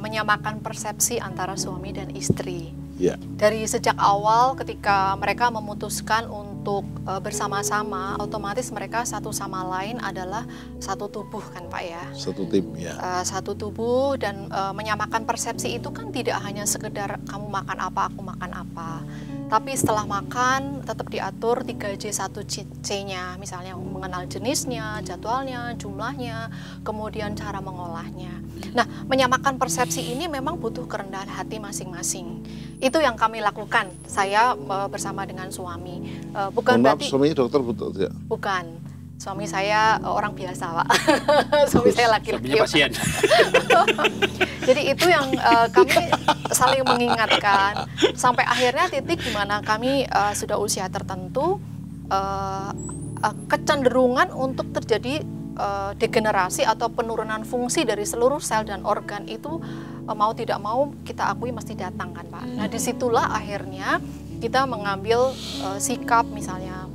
menyamakan persepsi antara suami dan istri. Ya, Dari sejak awal ketika mereka memutuskan untuk bersama-sama, otomatis mereka satu sama lain adalah satu tubuh kan Pak ya. satu tim ya. Satu tubuh dan menyamakan persepsi itu kan tidak hanya sekedar kamu makan apa, aku makan apa. Tapi setelah makan tetap diatur 3J 1C-nya, misalnya mengenal jenisnya, jadwalnya, jumlahnya, kemudian cara mengolahnya. Nah, menyamakan persepsi ini memang butuh kerendahan hati masing-masing. Itu yang kami lakukan, saya bersama dengan suami. Bukan Mohon maaf, berarti suaminya dokter betul ya? bukan. Suami saya orang biasa, Pak. Suami saya laki-laki. Suaminya pasien. Jadi itu yang kami saling mengingatkan sampai akhirnya titik di mana kami sudah usia tertentu kecenderungan untuk terjadi degenerasi atau penurunan fungsi dari seluruh sel dan organ itu mau tidak mau kita akui mesti datang kan Pak. Nah disitulah akhirnya kita mengambil sikap misalnya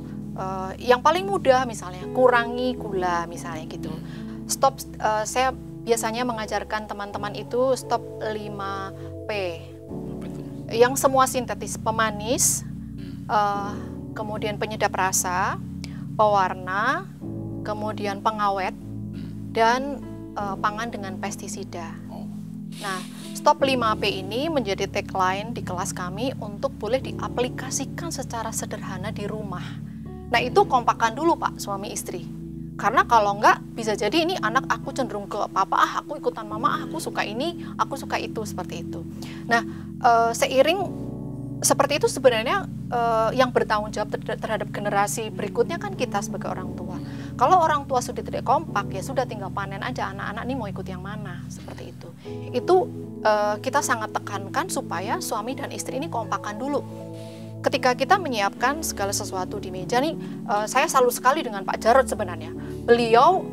yang paling mudah misalnya kurangi gula misalnya gitu. Stop, saya biasanya mengajarkan teman-teman itu stop 5P. Yang semua sintetis, pemanis, kemudian penyedap rasa, pewarna, kemudian pengawet, dan pangan dengan pestisida. Oh. Nah, Stop 5P ini menjadi tagline di kelas kami untuk boleh diaplikasikan secara sederhana di rumah. Nah, itu kompakan dulu Pak, suami istri. Karena kalau enggak, bisa jadi ini anak aku cenderung ke papa, aku ikutan mama, aku suka ini, aku suka itu, seperti itu. Nah, seiring seperti itu sebenarnya yang bertanggung jawab terhadap generasi berikutnya kan kita sebagai orang tua. Kalau orang tua sudah tidak kompak, ya sudah tinggal panen aja anak-anak ini mau ikut yang mana, seperti itu. Itu kita sangat tekankan supaya suami dan istri ini kompakan dulu. Ketika kita menyiapkan segala sesuatu di meja nih, saya salut sekali dengan Pak Jarod sebenarnya. Beliau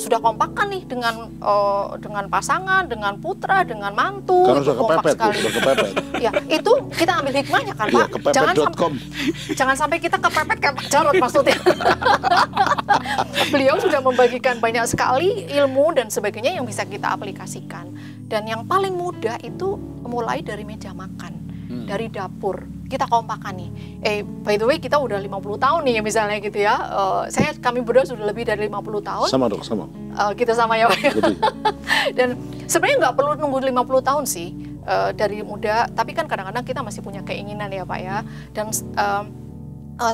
sudah kompak kan nih dengan pasangan, dengan putra, dengan mantu. Karena sudah kepepet, sudah kepepet. Ya, itu kita ambil hikmahnya kan Pak. Jangan sampai kita kepepet kayak Pak Jarod maksudnya. Beliau sudah membagikan banyak sekali ilmu dan sebagainya yang bisa kita aplikasikan. Dan yang paling mudah itu mulai dari meja makan, dari dapur. Kita kompakan nih. By the way kita udah 50 tahun nih misalnya gitu ya. Kami berdua sudah lebih dari 50 tahun. Sama dok, sama. Kita sama ya Pak. Dan sebenarnya nggak perlu nunggu 50 tahun sih dari muda. Tapi kan kadang-kadang kita masih punya keinginan ya Pak ya. Dan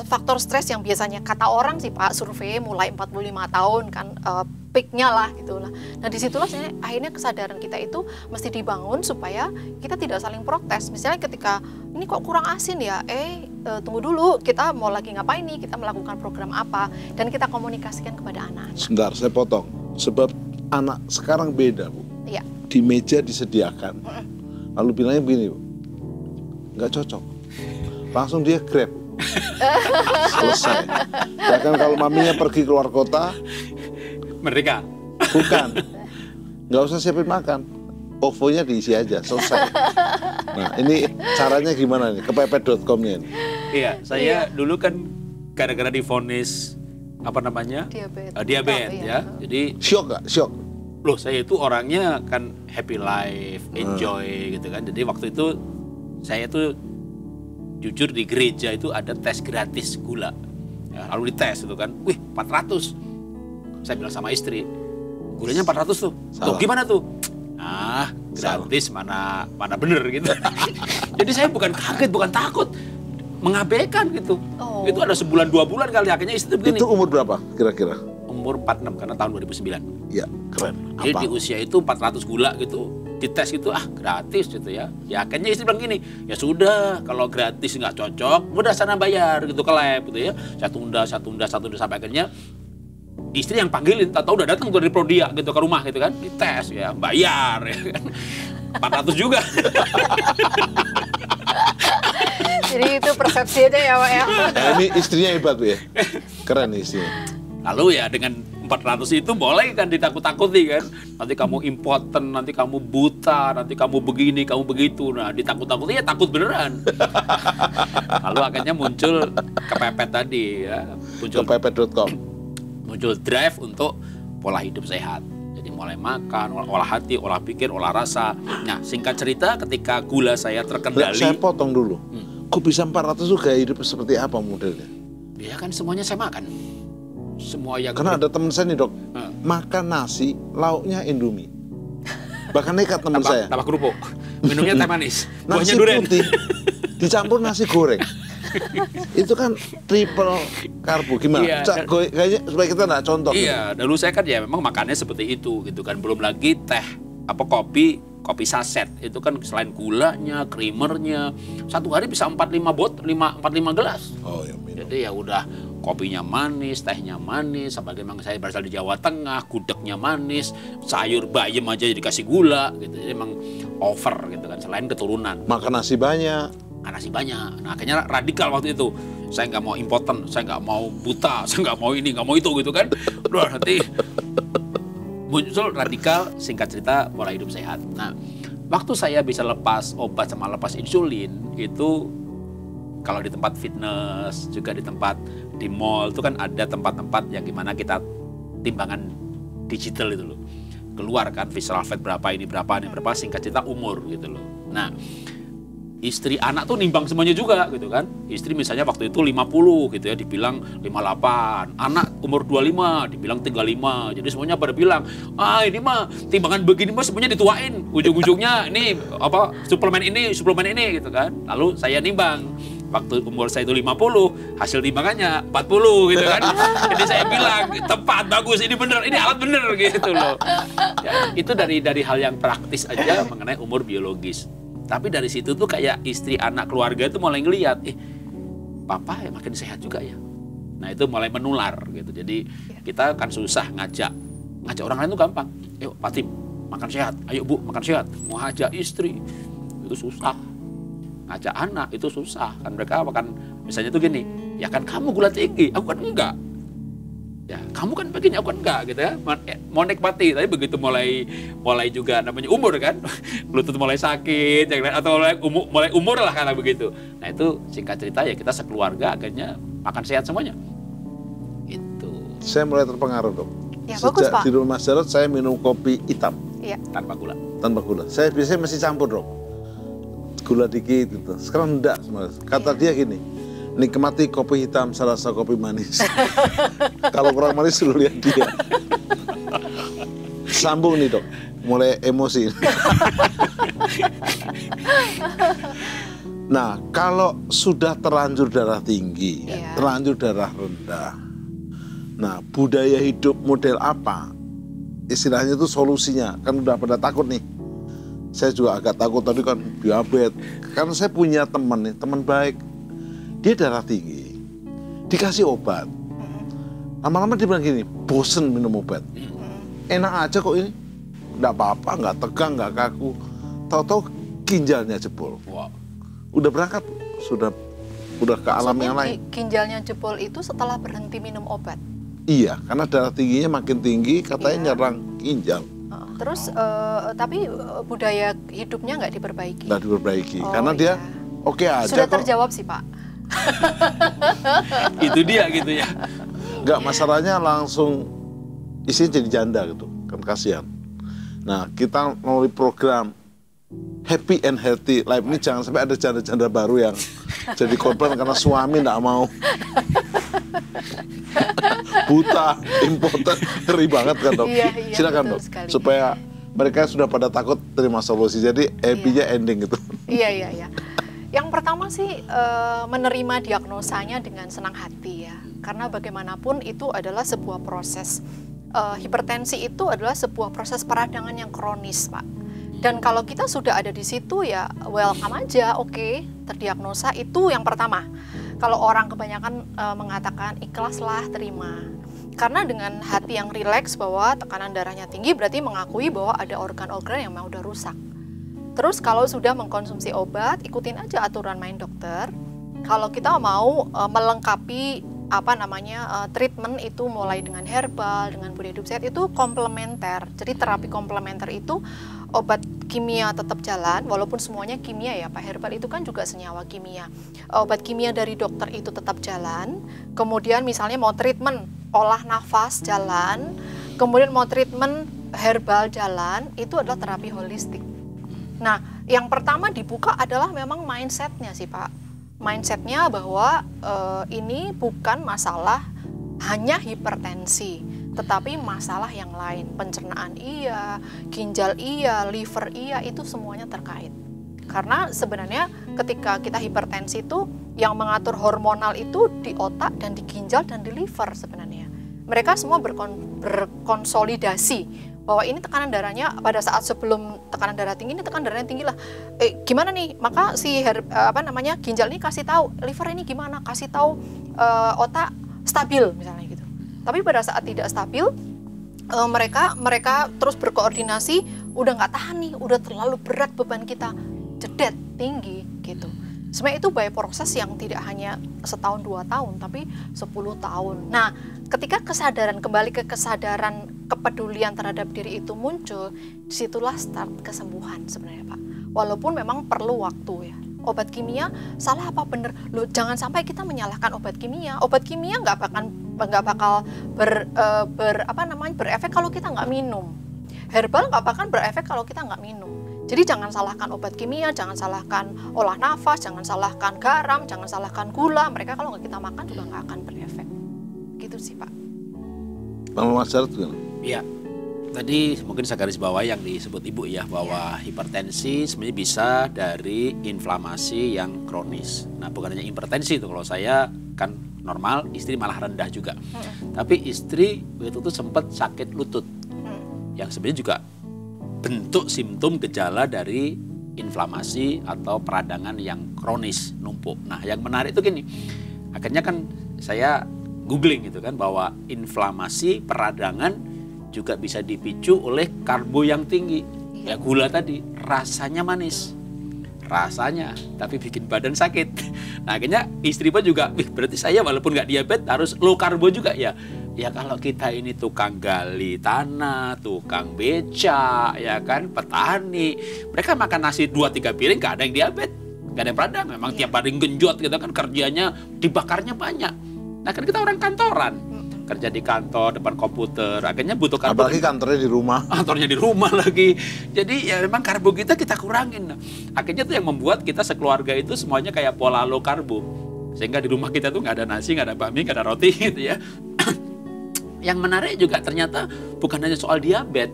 faktor stres yang biasanya kata orang sih Pak, survei mulai 45 tahun kan peaknya lah gitu lah. Nah disitulah akhirnya kesadaran kita itu mesti dibangun supaya kita tidak saling protes. Misalnya ketika ini kok kurang asin ya, tunggu dulu, kita mau lagi ngapain nih, kita melakukan program apa, dan kita komunikasikan kepada anak-anak. Sebentar, saya potong. Sebab anak sekarang beda Bu. Iya. Di meja disediakan. Lalu bilangnya begini Bu, nggak cocok. Langsung dia grab. Selesai. Bahkan kalau maminya pergi keluar kota, Merdeka. bukan, nggak usah siapin makan, OVO-nya diisi aja, selesai. Nah ini caranya gimana nih, kepepet.com-nya ini? Iya, saya dulu kan gara-gara divonis apa namanya diabetes ya. Jadi Syok nggak? Syok. loh saya itu orangnya kan happy life, enjoy gitu kan. Jadi waktu itu saya tuh jujur di gereja itu ada tes gratis gula. Ya, lalu dites itu kan, wih 400. Saya bilang sama istri, gulanya 400 tuh. Tuh gimana tuh? Ah, gratis mana bener gitu. Jadi saya bukan kaget, bukan takut, mengabaikan gitu. Oh. Itu ada sebulan 2 bulan kali, akhirnya istri begini. Itu umur berapa kira-kira? Umur 46 karena tahun 2009. Ya keren. Jadi di usia itu 400 gula gitu, dites gitu, gratis gitu ya. Ya akhirnya istri bilang gini, ya sudah kalau gratis nggak cocok, udah sana bayar gitu ke lab gitu ya. Saya tunda sampai akhirnya istri yang panggilin, tahu udah datang tuh dari Prodia gitu ke rumah gitu kan, dites ya, bayar ya kan. 400 juga. Jadi itu persepsi aja ya Pak ya. Nah, ini istrinya hebat Bu ya, keren nih istrinya. Lalu ya dengan 400 itu boleh kan ditakut-takuti kan. Nanti kamu impoten, nanti kamu buta, nanti kamu begini, kamu begitu. Nah ditakut-takuti ya takut beneran. Lalu akhirnya muncul kepepet tadi ya. Muncul Kepepet.com. Muncul drive untuk pola hidup sehat. Jadi mulai makan, olah hati, olah pikir, olah rasa. Nah singkat cerita ketika gula saya terkendali. Saya potong dulu. Kok bisa 400 tuh gaya hidup seperti apa modelnya? Ya kan semuanya saya makan. Semua yang Karena ada teman saya nih dok, makan nasi, lauknya Indomie. Bahkan nekat teman saya. tambah kerupuk. Minumnya teh manis. Nasi Buahnya durian. putih dicampur nasi goreng. Itu kan triple karbo. Gimana? Iya, Kayaknya supaya kita nggak contoh. Iya, dulu saya kan ya memang makannya seperti itu gitu kan. Belum lagi teh kopi saset itu kan selain gulanya, creamernya, satu hari bisa 45 gelas. Oh ya minum. Jadi ya udah kopinya manis, tehnya manis, apalagi memang saya berasal di Jawa Tengah, gudegnya manis, sayur bayam aja dikasih gula gitu. Jadi emang over gitu kan, selain keturunan. Makan nasi banyak. Nasi banyak. Nah akhirnya radikal waktu itu. Saya nggak mau impoten, saya nggak mau buta, saya nggak mau ini, nggak mau itu gitu kan. Udah nanti muncul radikal, singkat cerita pola hidup sehat. Nah, waktu saya bisa lepas obat sama lepas insulin itu kalau di tempat fitness, juga di tempat di mall itu kan ada tempat-tempat yang gimana kita timbangan digital itu loh. Keluar kan visceral fat berapa, ini berapa, singkat cerita umur gitu loh. Nah, istri anak tuh nimbang semuanya juga gitu kan. Istri misalnya waktu itu 50 gitu ya, dibilang 58. Anak umur 25 dibilang 35. Jadi semuanya pada bilang, "Ah, ini mah timbangan begini mah semuanya dituain. Ujung-ujungnya ini apa suplemen ini gitu kan." Lalu saya nimbang. Waktu umur saya itu 50, hasil timbangannya 40 gitu kan. Jadi saya bilang, tepat, bagus, ini bener, ini alat bener gitu loh. Ya, itu dari hal yang praktis aja mengenai umur biologis. Tapi dari situ tuh kayak istri, anak, keluarga itu mulai ngelihat, papa ya makin sehat juga ya. Nah itu mulai menular gitu. Jadi kita kan susah ngajak orang lain tuh gampang. Yuk Pak Tim, makan sehat. Ayo Bu, makan sehat. Mau ajak istri, itu susah. Ngajak anak itu susah. Kan mereka akan, misalnya tuh gini, ya kan kamu gula tinggi, aku kan enggak. Ya, kamu kan begini, aku kan enggak gitu ya. Mau nikmati, tapi begitu mulai juga namanya umur kan, lutut mulai sakit, atau mulai umur lah karena begitu. Nah itu singkat cerita ya kita sekeluarga akhirnya makan sehat semuanya. Itu. Saya mulai terpengaruh dok. Ya, bagus, Sejak Pak. di rumah Mas Jarod saya minum kopi hitam Iya. Tanpa gula. tanpa gula. Saya biasanya masih campur dok, gula dikit gitu. Sekarang enggak, kata dia gini, nikmati kopi hitam serasa kopi manis. Kalau kurang manis suruh lihat dia. Sambung nih dok, mulai emosi. Nah, kalau sudah terlanjur darah tinggi, Iya. terlanjur darah rendah. Nah, budaya hidup model apa? Istilahnya itu solusinya. Kan udah pada takut nih. Saya juga agak takut tadi kan diabetes. Karena saya punya teman nih, teman baik. Dia darah tinggi, dikasih obat. Lama-lama dia bilang gini, bosen minum obat. Enak aja kok ini, nggak apa-apa, nggak tegang, nggak kaku. Tahu-tahu ginjalnya jebol. Wow. Udah berangkat, udah ke alam yang lain. Ginjalnya jebol itu setelah berhenti minum obat. Iya, karena darah tingginya makin tinggi, katanya Iya. nyerang ginjal. Terus tapi budaya hidupnya nggak diperbaiki. Nggak diperbaiki, Oh, karena dia iya. oke aja Sudah kok. terjawab sih Pak. Itu dia gitu ya. Nggak, masalahnya langsung isinya jadi janda gitu, kan kasihan. Nah, kita melalui program Happy and Healthy Life ini jangan sampai ada janda-janda baru yang jadi korban karena suami nggak mau. Buta, impoten, ngeri banget kan dok. Iya, iya, Silakan betul dok, sekali. supaya mereka sudah pada takut terima solusi. Jadi happy-nya ending gitu. Iya. Yang pertama sih menerima diagnosanya dengan senang hati ya. Karena bagaimanapun itu adalah sebuah proses. Hipertensi itu adalah sebuah proses peradangan yang kronis, Pak. Dan kalau kita sudah ada di situ ya welcome aja, oke, terdiagnosa itu yang pertama. Kalau orang kebanyakan mengatakan ikhlaslah, terima. Karena dengan hati yang rileks bahwa tekanan darahnya tinggi berarti mengakui bahwa ada organ-organ yang memang udah rusak. Terus kalau sudah mengkonsumsi obat, ikutin aja aturan main dokter. Kalau kita mau melengkapi treatment itu mulai dengan herbal, dengan budaya hidup sehat itu komplementer. Jadi terapi komplementer itu obat kimia tetap jalan, walaupun semuanya kimia ya Pak. Herbal itu kan juga senyawa kimia. Obat kimia dari dokter itu tetap jalan. Kemudian misalnya mau treatment olah nafas jalan, kemudian mau treatment herbal jalan, itu adalah terapi holistik. Nah, yang pertama dibuka adalah memang mindsetnya sih Pak. Mindsetnya bahwa ini bukan masalah hanya hipertensi, tetapi masalah yang lain, pencernaan iya, ginjal iya, liver iya, itu semuanya terkait. Karena sebenarnya ketika kita hipertensi itu yang mengatur hormonal itu di otak dan di ginjal dan di liver sebenarnya. Mereka semua berkonsolidasi bahwa ini tekanan darahnya pada saat sebelum tekanan darah tinggi, ini tekanan darahnya tinggi lah. Gimana nih? Maka si ginjal ini kasih tahu, liver ini gimana? Kasih tahu otak stabil misalnya gitu. Tapi pada saat tidak stabil, mereka terus berkoordinasi, udah nggak tahan nih, udah terlalu berat beban kita, jedet tinggi gitu. Sebenarnya itu by proses yang tidak hanya setahun 2 tahun, tapi 10 tahun. Nah, ketika kembali ke kesadaran, kepedulian terhadap diri itu muncul, disitulah start kesembuhan sebenarnya Pak. Walaupun memang perlu waktu ya. Obat kimia salah apa bener? Loh, jangan sampai kita menyalahkan obat kimia. Obat kimia nggak bakal berefek kalau kita nggak minum. Herbal nggak bakal berefek kalau kita nggak minum. Jadi jangan salahkan obat kimia, jangan salahkan olah nafas, jangan salahkan garam, jangan salahkan gula. Mereka kalau nggak kita makan juga nggak akan berefek. Gitu sih Pak. Bang Mas Jarod gimana? Iya. Tadi mungkin saya garis bawah yang disebut Ibu ya, bahwa hipertensi sebenarnya bisa dari inflamasi yang kronis. Nah, bukan hanya hipertensi itu, kalau saya kan normal, istri malah rendah juga. Tapi istri itu tuh sempat sakit lutut. Yang sebenarnya juga bentuk simptom gejala dari inflamasi atau peradangan yang kronis numpuk. Nah, yang menarik itu gini. Akhirnya kan saya googling gitu kan, bahwa inflamasi peradangan juga bisa dipicu oleh karbo yang tinggi. Ya gula tadi, rasanya manis. Rasanya, tapi bikin badan sakit. Nah akhirnya istri pun juga, berarti saya walaupun nggak diabetes harus low karbo juga ya. Ya kalau kita ini tukang gali tanah, tukang beca, ya kan, petani. Mereka makan nasi 2-3 piring nggak ada yang diabetes. Nggak ada yang peradang, memang tiap hari genjot gitu kan, kerjanya dibakarnya banyak. Nah kan kita orang kantoran. Kerja di kantor, depan komputer, akhirnya butuh karbo. Apalagi kantornya di rumah. Kantornya di rumah lagi. Jadi ya memang karbo kita kurangin. Nah, akhirnya itu yang membuat kita sekeluarga itu semuanya kayak pola low karbo. Sehingga di rumah kita tuh nggak ada nasi, nggak ada bakmi, nggak ada roti gitu ya. Yang menarik juga ternyata bukan hanya soal diabetes.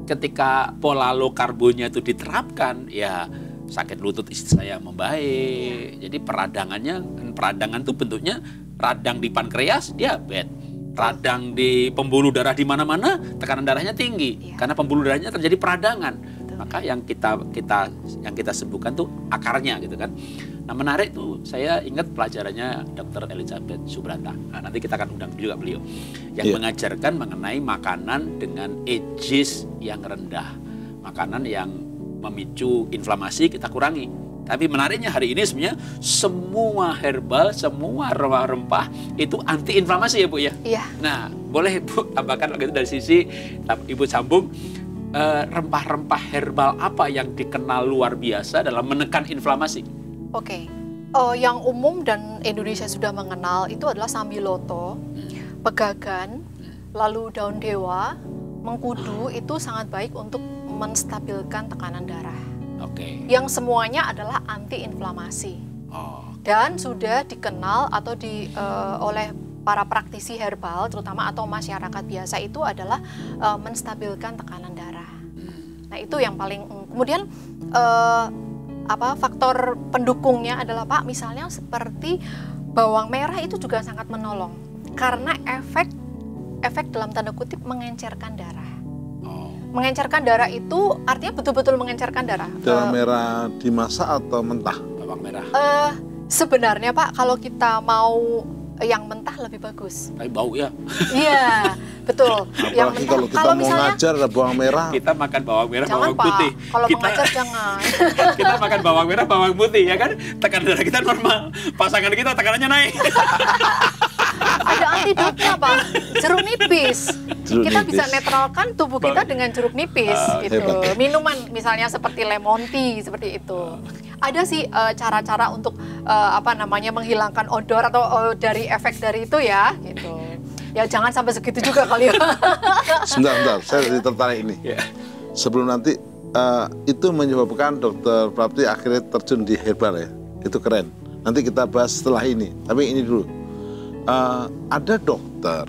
Ketika pola low karbonya itu diterapkan, ya sakit lutut istri saya membaik. Jadi peradangan tuh bentuknya radang di pankreas, diabetes. Radang di pembuluh darah di mana-mana, tekanan darahnya tinggi karena pembuluh darahnya terjadi peradangan. Maka yang kita sembuhkan tuh akarnya gitu kan. Nah menarik tuh, saya ingat pelajarannya Dr. Elizabeth Subrata. Nah, nanti kita akan undang juga beliau yang mengajarkan mengenai makanan dengan ages yang rendah, makanan yang memicu inflamasi kita kurangi. Tapi menariknya hari ini sebenarnya semua herbal, semua rempah-rempah itu anti inflamasi ya Bu ya? Iya. Nah boleh Bu tambahkan begitu dari sisi Ibu sambung, rempah-rempah herbal apa yang dikenal luar biasa dalam menekan inflamasi? Oke, yang umum dan Indonesia sudah mengenal itu adalah sambiloto, pegagan, lalu daun dewa, mengkudu itu sangat baik untuk menstabilkan tekanan darah. Yang semuanya adalah anti-inflamasi dan sudah dikenal atau oleh para praktisi herbal terutama atau masyarakat biasa itu adalah menstabilkan tekanan darah. Nah itu yang paling kemudian faktor pendukungnya adalah Pak, misalnya seperti bawang merah itu juga sangat menolong karena efek dalam tanda kutip mengencerkan darah. Mengencerkan darah itu artinya betul-betul mengencerkan darah. Bawang merah dimasak atau mentah? Bawang merah. Sebenarnya Pak, kalau kita mau yang mentah lebih bagus. Tapi bau ya. Iya, betul. Yang mentah. Kalau kita mau ngajar ada bawang merah. Kita makan bawang merah, jangan, bawang putih. Pak. Kalau mau ngajar jangan. Kita makan bawang merah, bawang putih ya kan? Tekanan darah kita normal. Pasangan kita tekanannya naik. Ada antidotnya Pak, jeruk nipis. Kita bisa netralkan tubuh kita dengan jeruk nipis gitu. Hebat. Minuman misalnya seperti lemon tea seperti itu. Ada sih cara-cara untuk menghilangkan odor atau dari efek dari itu ya gitu. Ya jangan sampai segitu juga kali ya. Sebentar, saya jadi tertarik ini. Sebelum nanti itu menyebabkan Dokter Prapti akhirnya terjun di herbal ya. Itu keren. Nanti kita bahas setelah ini. Tapi ini dulu. Ada dokter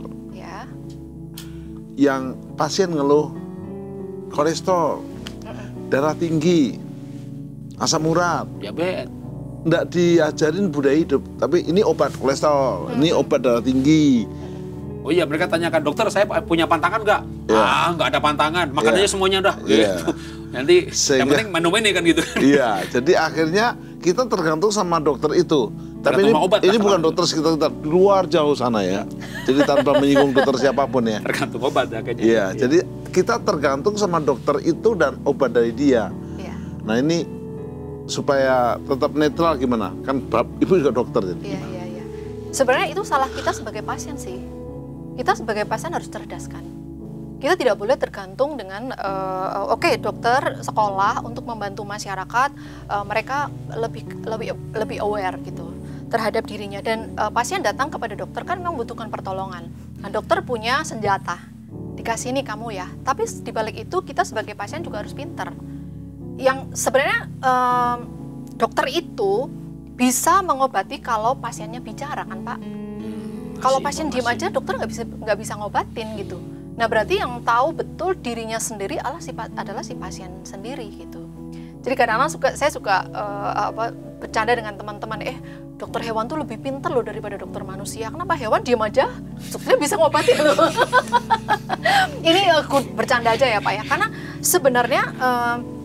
yang pasien ngeluh kolesterol, darah tinggi, asam urat, diabetes. Nggak diajarin budaya hidup, tapi ini obat kolesterol, ini obat darah tinggi. Oh iya, mereka tanyakan, dokter saya punya pantangan nggak? Nggak ada pantangan, makan aja semuanya udah. Gitu. Nanti yang penting minum ini kan gitu. Iya, jadi akhirnya kita tergantung sama dokter itu. Tapi ini bukan dokter sekitar luar jauh sana ya. Jadi tanpa menyinggung dokter siapapun ya. Tergantung obat ya kayaknya. Iya, jadi kita tergantung sama dokter itu dan obat dari dia. Iya. Nah ini supaya tetap netral gimana? Kan Ibu juga dokter jadi. Iya. Sebenarnya itu salah kita sebagai pasien sih. Kita sebagai pasien harus cerdas kan. Kita tidak boleh tergantung dengan dokter sekolah untuk membantu masyarakat, mereka lebih aware gitu terhadap dirinya, dan pasien datang kepada dokter kan membutuhkan pertolongan. Nah, dokter punya senjata, dikasih ini kamu ya. Tapi di balik itu kita sebagai pasien juga harus pinter. yang sebenarnya dokter itu bisa mengobati kalau pasiennya bicara kan Pak. Kalau pasien diem aja dokter nggak bisa ngobatin gitu. Nah berarti yang tahu betul dirinya sendiri adalah si pasien sendiri gitu. Jadi kadang-kadang saya suka bercanda dengan teman-teman, dokter hewan tuh lebih pintar loh daripada dokter manusia. Kenapa hewan diem aja, dokternya bisa ngobatin loh. Ini aku bercanda aja ya Pak ya, karena sebenarnya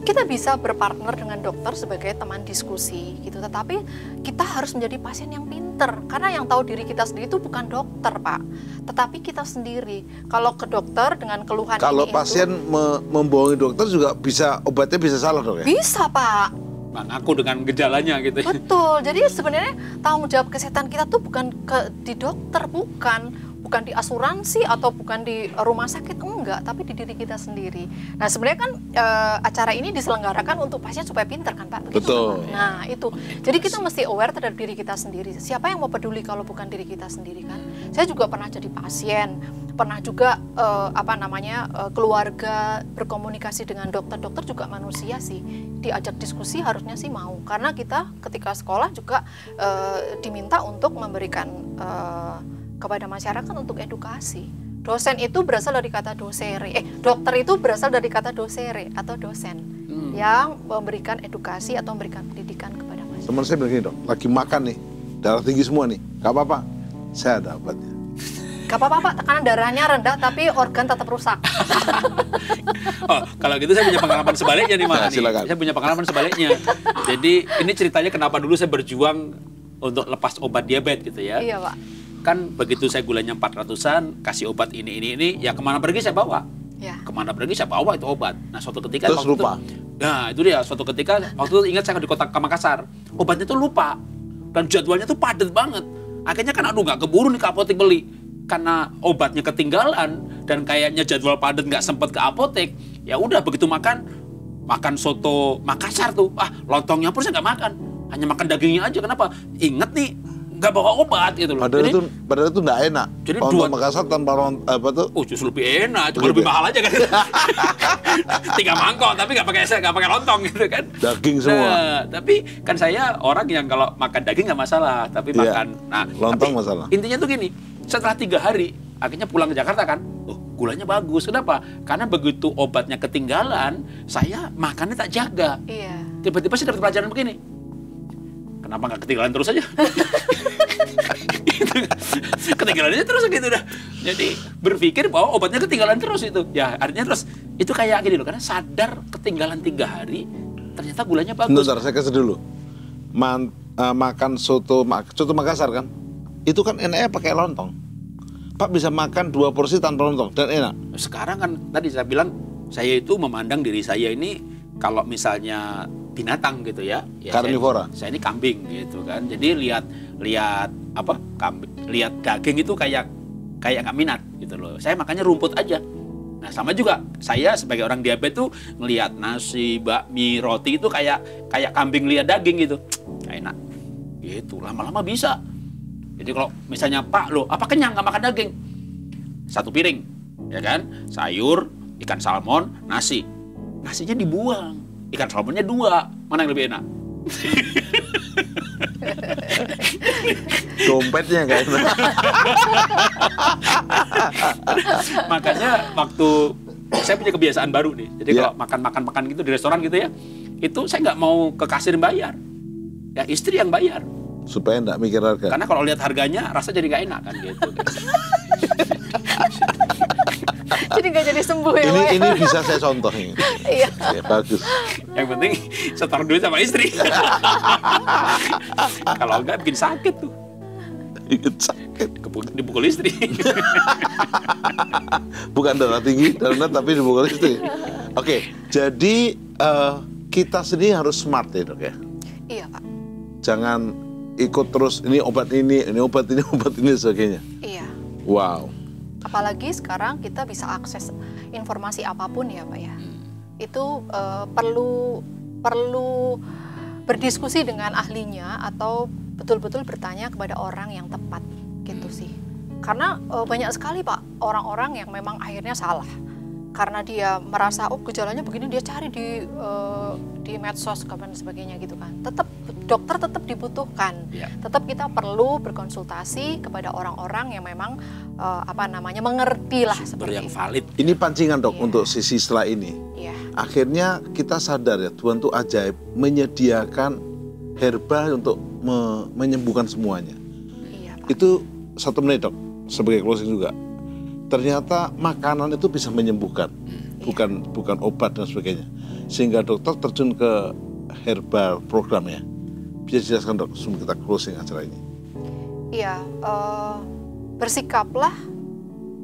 kita bisa berpartner dengan dokter sebagai teman diskusi gitu, tetapi kita harus menjadi pasien yang pinter, karena yang tahu diri kita sendiri itu bukan dokter Pak, tetapi kita sendiri. Kalau ke dokter dengan keluhan kalau pasien membohongi dokter juga bisa, obatnya bisa salah dong ya? Bisa Pak. Ngaku dengan gejalanya gitu ya. Betul, jadi sebenarnya tanggung jawab kesehatan kita tuh bukan di dokter, bukan di asuransi atau bukan di rumah sakit, enggak, tapi di diri kita sendiri. Nah sebenarnya kan acara ini diselenggarakan untuk pasien supaya pintar kan Pak? Begitu, betul. Pak? Nah itu, jadi kita mesti aware terhadap diri kita sendiri. Siapa yang mau peduli kalau bukan diri kita sendiri kan? Saya juga pernah jadi pasien, pernah juga keluarga berkomunikasi dengan dokter juga manusia sih, diajak diskusi harusnya sih mau, karena kita ketika sekolah juga diminta untuk memberikan kepada masyarakat untuk edukasi. Dosen itu berasal dari kata dosere, dokter itu berasal dari kata dosere atau dosen yang memberikan edukasi atau memberikan pendidikan kepada masyarakat. Teman saya bilang gini dok, lagi makan nih, darah tinggi semua nih, gak apa-apa, saya ada obatnya. Gak apa-apa Pak, tekanan darahnya rendah tapi organ tetap rusak. Oh, kalau gitu saya punya pengalaman sebaliknya nih Mas. Silakan. Saya punya pengalaman sebaliknya. Jadi ini ceritanya kenapa dulu saya berjuang untuk lepas obat diabetes gitu ya. Iya Pak. Kan begitu saya gulanya 400-an, kasih obat ini, ya kemana pergi saya bawa. Ya. Kemana pergi saya bawa itu obat. Nah suatu ketika terus lupa? Nah itu dia, suatu ketika waktu itu ingat saya di kota Makassar, obatnya tuh lupa. Dan jadwalnya tuh padat banget. Akhirnya kan aduh nggak keburu nih ke apotek beli. Karena obatnya ketinggalan dan kayaknya jadwal padat nggak sempet ke apotek, ya udah begitu makan soto Makassar tuh, lontongnya pun saya nggak makan, hanya makan dagingnya aja. Kenapa? Ingat nih nggak bawa obat gitu loh. Padahal itu nggak enak. Jadi lontong Makassar tanpa apa tuh? Justru lebih enak, cuma lebih mahal aja kan. 3 mangkok tapi nggak pakai lontong gitu kan. Daging semua. Nah, tapi kan saya orang yang kalau makan daging nggak masalah, tapi makan. Nah, lontong tapi masalah. Intinya tuh gini, setelah 3 hari akhirnya pulang ke Jakarta kan, gulanya bagus. Kenapa? Karena begitu obatnya ketinggalan, saya makannya tak jaga. Iya. Tiba-tiba saya dapat pelajaran begini. Kenapa nggak ketinggalan terus aja? Ketinggalan aja terus gitu dah. Jadi berpikir bahwa obatnya ketinggalan terus itu. Ya artinya terus itu kayak gini loh, karena sadar ketinggalan 3 hari, ternyata gulanya bagus. Bentar, saya kasih dulu. Makan soto Makassar kan, itu kan enaknya pakai lontong. Pak bisa makan 2 porsi tanpa lontong dan enak. Sekarang kan tadi saya bilang, saya itu memandang diri saya ini kalau misalnya binatang gitu ya. Karnivora. Saya ini kambing gitu kan. Jadi lihat daging itu kayak nggak minat gitu loh. Saya makannya rumput aja. Nah sama juga saya sebagai orang diabetes tuh ngelihat nasi, bakmi, roti itu kayak kambing lihat daging gitu. Nggak enak. Gitu lama-lama bisa. Jadi kalau misalnya Pak lo apa kenyang nggak makan daging? 1 piring, ya kan? Sayur, ikan salmon, nasi. Nasinya dibuang, ikan salmonnya 2. Mana yang lebih enak? Dompetnya nggak enak. Makanya waktu saya punya kebiasaan baru nih. Jadi kalau makan gitu di restoran gitu ya, itu saya nggak mau ke kasir bayar. Ya istri yang bayar. Supaya nggak mikir harga. Karena kalau lihat harganya, rasa jadi nggak enak kan gitu. Kan. Jadi nggak jadi sembuh ya Pak? Ini bisa saya contoh ini. Iya. Ya, bagus. Yang penting setor duit sama istri. Kalau enggak bikin sakit tuh. Bikin sakit. Dipukul istri. Bukan darah tinggi, tapi dipukul istri. Oke, jadi kita sendiri harus smart ya dok ya. Iya Pak. Jangan ikut terus ini obat ini sebagainya. Iya. Wow. Apalagi sekarang kita bisa akses informasi apapun ya Pak ya. Itu perlu berdiskusi dengan ahlinya atau betul-betul bertanya kepada orang yang tepat gitu sih. Karena banyak sekali Pak orang-orang yang memang akhirnya salah. karena dia merasa gejalanya begini, dia cari di medsos dan sebagainya gitu kan. Dokter tetap dibutuhkan. Tetap kita perlu berkonsultasi kepada orang-orang yang memang mengerti lah sumber yang seperti valid. Ini pancingan dok untuk sisi setelah ini. Akhirnya kita sadar ya, Tuhan tuh ajaib menyediakan herbal untuk menyembuhkan semuanya. Itu 1 menit dok, sebagai closing juga. Ternyata makanan itu bisa menyembuhkan, bukan obat dan sebagainya. Sehingga dokter terjun ke herbal programnya. Bisa dijelaskan dok, sebelum kita closing acara ini. Iya, bersikaplah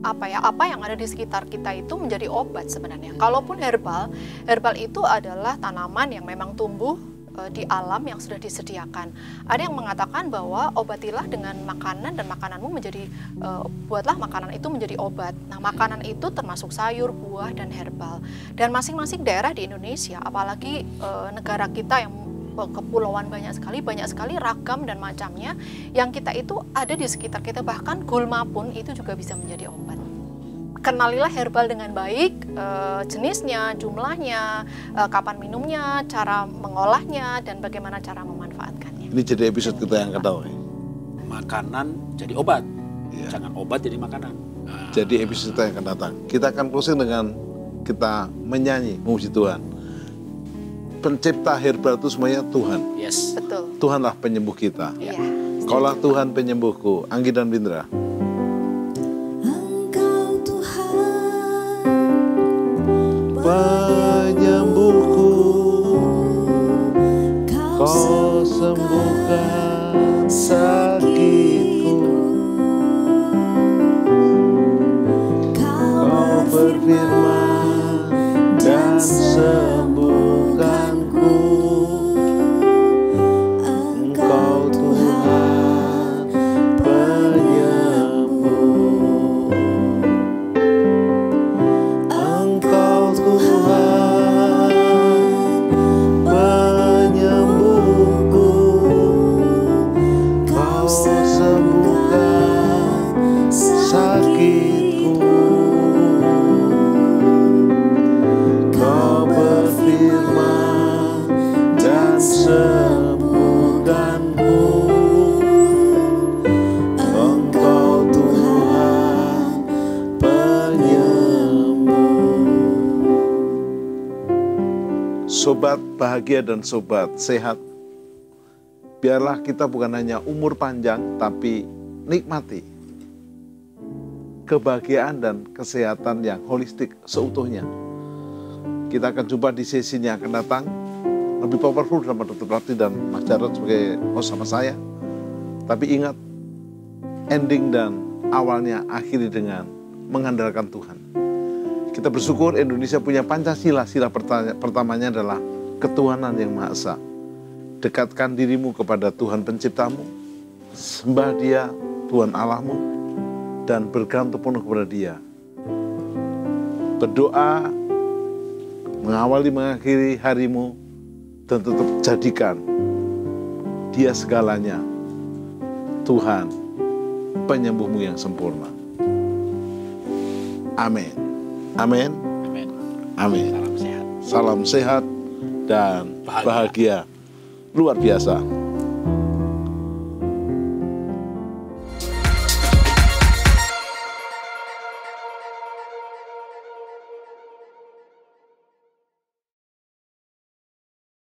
apa yang ada di sekitar kita itu menjadi obat sebenarnya. Kalaupun herbal itu adalah tanaman yang memang tumbuh di alam yang sudah disediakan. Ada yang mengatakan bahwa obatilah dengan makanan dan makananmu menjadi buatlah makanan itu menjadi obat. Nah, makanan itu termasuk sayur, buah dan herbal. Dan masing-masing daerah di Indonesia, apalagi negara kita yang kepulauan banyak sekali ragam dan macamnya yang kita itu ada di sekitar kita, bahkan gulma pun itu juga bisa menjadi obat. Kenalilah herbal dengan baik, jenisnya, jumlahnya, kapan minumnya, cara mengolahnya, dan bagaimana cara memanfaatkannya. Ini jadi episode kita yang kedua. Makanan jadi obat, jangan obat jadi makanan. Jadi episode kita yang akan datang. Kita akan closing dengan kita menyanyi, memuji Tuhan. Pencipta herbal itu semuanya Tuhan. Yes. Betul. Tuhanlah penyembuh kita. Iya. Kaulah Tuhan penyembuhku. Anggi dan Bindra. Penyembuhku, kau sembuhkan sakitku, kau berfirman dan sembuhkanku. Engkau Tuhan penyembuh, Engkau Tuhan penyembuhku, kau sembuhkan sakitku, kau berfirman dan sembuhkanku. Engkau Tuhan penyembuh. Sobat bahagia dan sobat sehat, biarlah kita bukan hanya umur panjang, tapi nikmati kebahagiaan dan kesehatan yang holistik seutuhnya. Kita akan jumpa di sesi yang akan datang, lebih powerful bersama Dr. Prati dan Mas Jarod sebagai host sama saya. Tapi ingat, ending dan awalnya akhiri dengan mengandalkan Tuhan. Kita bersyukur Indonesia punya Pancasila. Sila pertamanya adalah ketuhanan yang Maha Esa. Dekatkan dirimu kepada Tuhan penciptamu, sembah Dia, Tuhan Allahmu, dan bergantung penuh kepada Dia. Berdoa, mengawali mengakhiri harimu, dan tetap jadikan Dia segalanya, Tuhan penyembuhmu yang sempurna. Amin. Amin. Amin. Amin. Salam sehat. Salam sehat dan bahagia luar biasa.